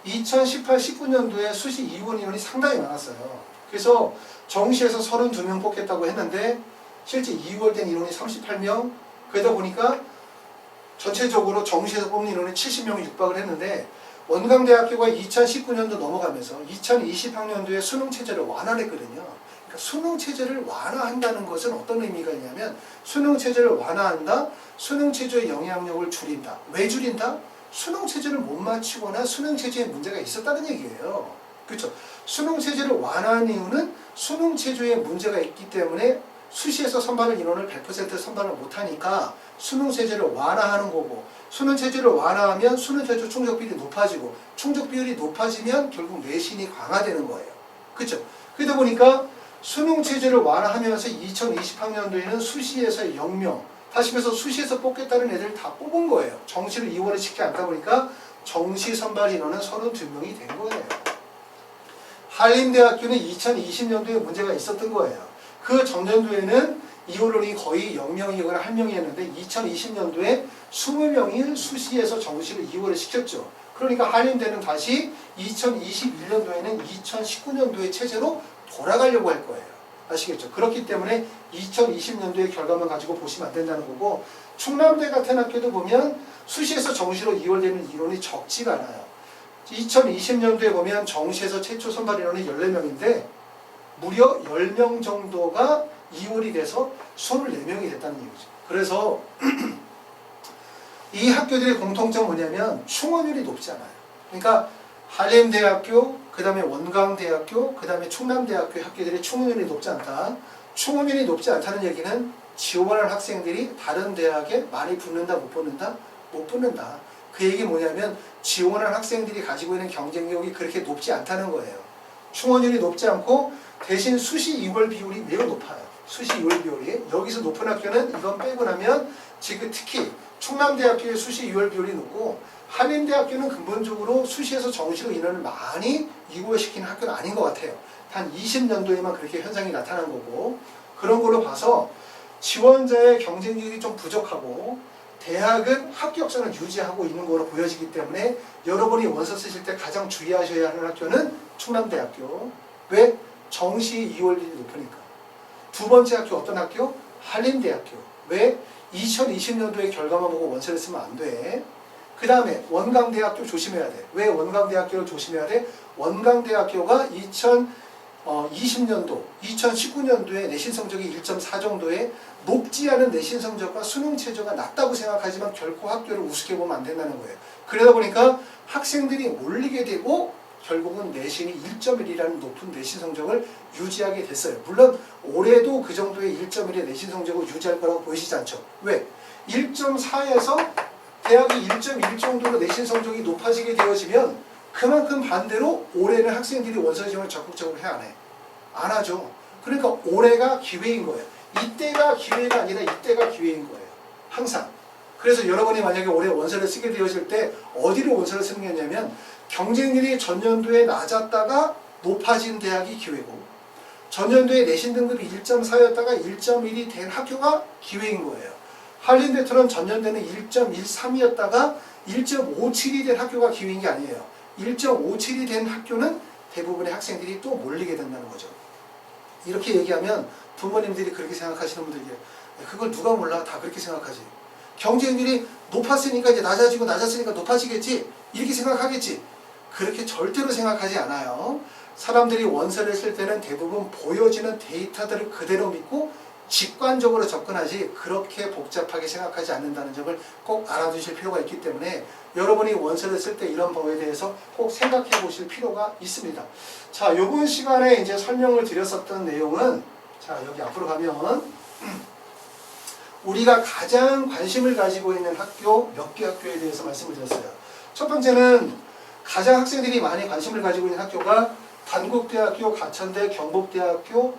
2018-19년도에 수시 2월 인원이 상당히 많았어요. 그래서 정시에서 32명 뽑겠다고 했는데 실제 2월 된 인원이 38명. 그러다 보니까 전체적으로 정시에서 뽑는 인원이 70명이 육박을 했는데 원광대학교가 2019년도 넘어가면서 2020학년도에 수능체제를 완화했거든요. 그러니까 수능체제를 완화한다는 것은 어떤 의미가 있냐면 수능체제를 완화한다, 수능체제의 영향력을 줄인다. 왜 줄인다? 수능체제를 못 맞추거나 수능체제에 문제가 있었다는 얘기예요. 그렇죠? 수능체제를 완화한 이유는 수능체제에 문제가 있기 때문에 수시에서 선발을 인원을 100% 선발을 못하니까 수능체제를 완화하는 거고 수능체제를 완화하면 수능체제 충족비율이 높아지고 충족비율이 높아지면 결국 내신이 강화되는 거예요. 그렇죠? 그러다 보니까 수능체제를 완화하면서 2020학년도에는 수시에서 0명 다시 말해서 수시에서 뽑겠다는 애들 다 뽑은 거예요. 정시를 2월에 쉽게 안다 보니까 정시 선발 인원은 32명이 된 거예요. 한림대학교는 2020년도에 문제가 있었던 거예요. 그 전년도에는 2월론이 거의 0명이거나 1명이었는데 2020년도에 20명이 수시에서 정시를 2월에 시켰죠. 그러니까 한림대는 다시 2021년도에는 2019년도의 체제로 돌아가려고 할 거예요. 아시겠죠? 그렇기 때문에 2020년도의 결과만 가지고 보시면 안 된다는 거고 충남대 같은 학교도 보면 수시에서 정시로 2월 되는 인원이 적지가 않아요. 2020년도에 보면 정시에서 최초 선발 인원이 14명인데 무려 10명 정도가 이월이 돼서 24명이 됐다는 얘기죠. 그래서 이 학교들의 공통점은 뭐냐면 충원율이 높지 않아요. 그러니까 한림대학교, 그 다음에 원광대학교, 그 다음에 충남대학교 학교들의 충원율이 높지 않다. 충원율이 높지 않다는 얘기는 지원하는 학생들이 다른 대학에 많이 붙는다, 못 붙는다? 못 붙는다. 그 얘기 뭐냐면 지원하는 학생들이 가지고 있는 경쟁력이 그렇게 높지 않다는 거예요. 충원율이 높지 않고 대신 수시 이월 비율이 매우 높아요. 수시 이월 비율이. 여기서 높은 학교는 이건 빼고 나면 지금 특히 충남대학교의 수시 이월 비율이 높고 한림대학교는 근본적으로 수시에서 정시로 인원을 많이 이월시키는 학교는 아닌 것 같아요. 한 20년도에만 그렇게 현상이 나타난 거고 그런 걸로 봐서 지원자의 경쟁력이 좀 부족하고 대학은 합격선을 유지하고 있는 거로 보여지기 때문에 여러분이 원서 쓰실 때 가장 주의하셔야 하는 학교는 충남대학교. 왜? 정시 2월률이 높으니까. 두 번째 학교 어떤 학교? 한림대학교. 왜? 2020년도에 결과만 보고 원서를 쓰면 안 돼. 그 다음에 원광대학교 조심해야 돼. 왜 원광대학교를 조심해야 돼? 원광대학교가 2020년도, 2019년도에 내신 성적이 1.4 정도에 높지 않은 내신 성적과 수능 최저가 낮다고 생각하지만 결코 학교를 우습게 보면 안 된다는 거예요. 그러다 보니까 학생들이 몰리게 되고 결국은 내신이 1.1이라는 높은 내신 성적을 유지하게 됐어요. 물론 올해도 그 정도의 1.1의 내신 성적을 유지할 거라고 보이시지 않죠. 왜? 1.4에서 대학이 1.1 정도로 내신 성적이 높아지게 되어지면 그만큼 반대로 올해는 학생들이 원서 지원을 적극적으로 해야 안 해. 안 하죠. 그러니까 올해가 기회인 거예요. 이때가 기회가 아니라 이때가 기회인 거예요. 항상. 그래서 여러분이 만약에 올해 원서를 쓰게 되어질 때 어디로 원서를 쓰는 게 있냐면 경쟁률이 전년도에 낮았다가 높아진 대학이 기회고 전년도에 내신 등급이 1.4였다가 1.1이 된 학교가 기회인 거예요. 한림대처럼 전년도에는 1.13이었다가 1.57이 된 학교가 기회인 게 아니에요. 1.57이 된 학교는 대부분의 학생들이 또 몰리게 된다는 거죠. 이렇게 얘기하면 부모님들이 그렇게 생각하시는 분들이 그걸 누가 몰라? 다 그렇게 생각하지. 경쟁률이 높았으니까 이제 낮았으니까 높아지겠지. 이렇게 생각하겠지. 그렇게 절대로 생각하지 않아요. 사람들이 원서를 쓸 때는 대부분 보여지는 데이터들을 그대로 믿고 직관적으로 접근하지 그렇게 복잡하게 생각하지 않는다는 점을 꼭 알아두실 필요가 있기 때문에 여러분이 원서를 쓸 때 이런 부분에 대해서 꼭 생각해 보실 필요가 있습니다. 자, 이번 시간에 이제 설명을 드렸었던 내용은 자, 여기 앞으로 가면 우리가 가장 관심을 가지고 있는 학교 몇 개 학교에 대해서 말씀을 드렸어요. 첫 번째는 가장 학생들이 많이 관심을 가지고 있는 학교가 단국대학교, 가천대, 경북대학교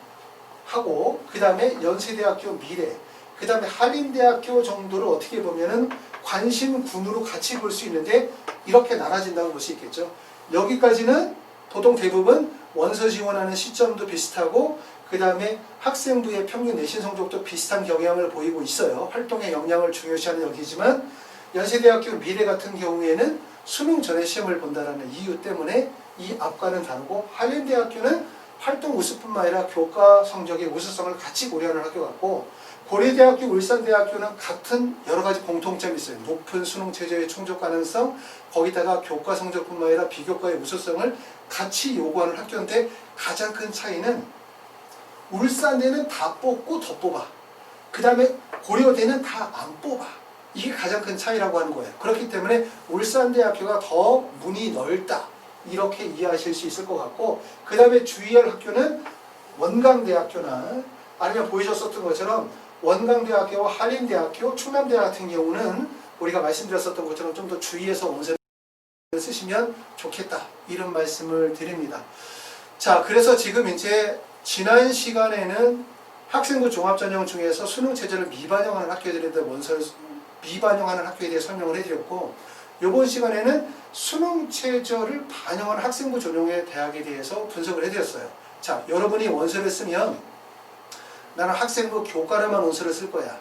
하고 그 다음에 연세대학교 미래, 그 다음에 한림대학교 정도를 어떻게 보면은 관심군으로 같이 볼 수 있는데 이렇게 나눠진다고 볼 수 있겠죠. 여기까지는 보통 대부분 원서 지원하는 시점도 비슷하고 그 다음에 학생부의 평균 내신 성적도 비슷한 경향을 보이고 있어요. 활동의 역량을 중요시하는 여기지만 연세대학교 미래 같은 경우에는 수능 전에 시험을 본다는 이유 때문에 이 앞과는 다르고 한림대학교는 활동 우수뿐만 아니라 교과 성적의 우수성을 같이 고려하는 학교 같고 고려대학교, 울산대학교는 같은 여러 가지 공통점이 있어요. 높은 수능 최저의 충족 가능성, 거기다가 교과 성적뿐만 아니라 비교과의 우수성을 같이 요구하는 학교인데 가장 큰 차이는 울산대는 다 뽑고 더 뽑아. 그 다음에 고려대는 다 안 뽑아. 이게 가장 큰 차이라고 하는 거예요. 그렇기 때문에 울산대학교가 더 문이 넓다. 이렇게 이해하실 수 있을 것 같고 그 다음에 주의할 학교는 원광대학교나 아니면 보이셨었던 것처럼 원광대학교와 한림대학교, 충남대학 같은 경우는 우리가 말씀드렸었던 것처럼 좀 더 주의해서 원서를 쓰시면 좋겠다. 이런 말씀을 드립니다. 자, 그래서 지금 이제 지난 시간에는 학생부 종합전형 중에서 수능 체제를 미반영하는 학교들에 대해 원서를 미반영하는 학교에 대해 설명을 해드렸고 이번 시간에는 수능 최저를 반영한 학생부 전형의 대학에 대해서 분석을 해드렸어요. 자, 여러분이 원서를 쓰면 나는 학생부 교과로만 원서를 쓸 거야.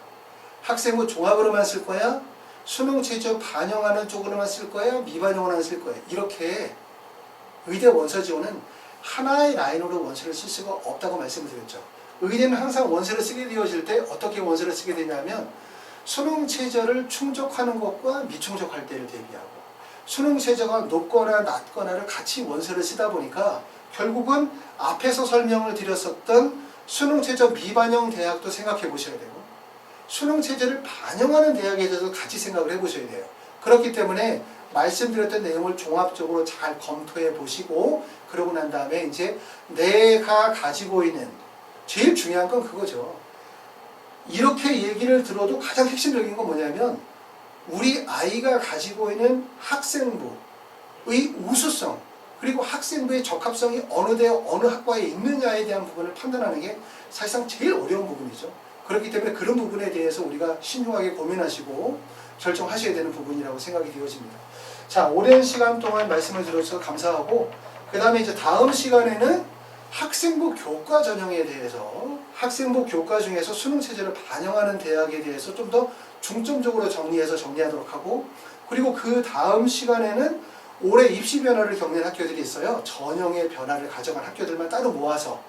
학생부 종합으로만 쓸 거야. 수능 최저 반영하는 쪽으로만 쓸 거야. 미반영으로만 쓸 거야. 이렇게 의대 원서 지원은 하나의 라인으로 원서를 쓸 수가 없다고 말씀을 드렸죠. 의대는 항상 원서를 쓰게 되어질 때 어떻게 원서를 쓰게 되냐면 수능 최저를 충족하는 것과 미충족할 때를 대비하고 수능 최저가 높거나 낮거나를 같이 원서를 쓰다 보니까 결국은 앞에서 설명을 드렸었던 수능체제 미반영 대학도 생각해 보셔야 되고 수능체제를 반영하는 대학에 대해서 같이 생각을 해 보셔야 돼요. 그렇기 때문에 말씀드렸던 내용을 종합적으로 잘 검토해 보시고 그러고 난 다음에 이제 내가 가지고 있는 제일 중요한 건 그거죠. 이렇게 얘기를 들어도 가장 핵심적인 건 뭐냐면 우리 아이가 가지고 있는 학생부의 우수성 그리고 학생부의 적합성이 어느 대 어느 학과에 있느냐에 대한 부분을 판단하는 게 사실상 제일 어려운 부분이죠. 그렇기 때문에 그런 부분에 대해서 우리가 신중하게 고민하시고 결정하셔야 되는 부분이라고 생각이 되어집니다. 자, 오랜 시간 동안 말씀을 들어서 감사하고 그 다음에 이제 다음 시간에는 학생부 교과 전형에 대해서 학생부 교과 중에서 수능체제를 반영하는 대학에 대해서 좀 더 중점적으로 정리하도록 하고 그리고 그 다음 시간에는 올해 입시 변화를 겪는 학교들이 있어요. 전형의 변화를 가져간 학교들만 따로 모아서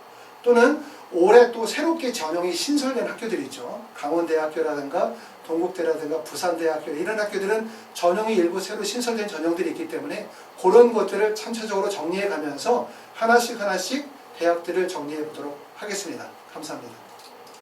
또는 올해 또 새롭게 전형이 신설된 학교들이 있죠. 강원대학교라든가 동국대라든가 부산대학교 이런 학교들은 전형이 일부 새로 신설된 전형들이 있기 때문에 그런 것들을 참차적으로 정리해 가면서 하나씩 대학들을 정리해 보도록 하겠습니다. 감사합니다.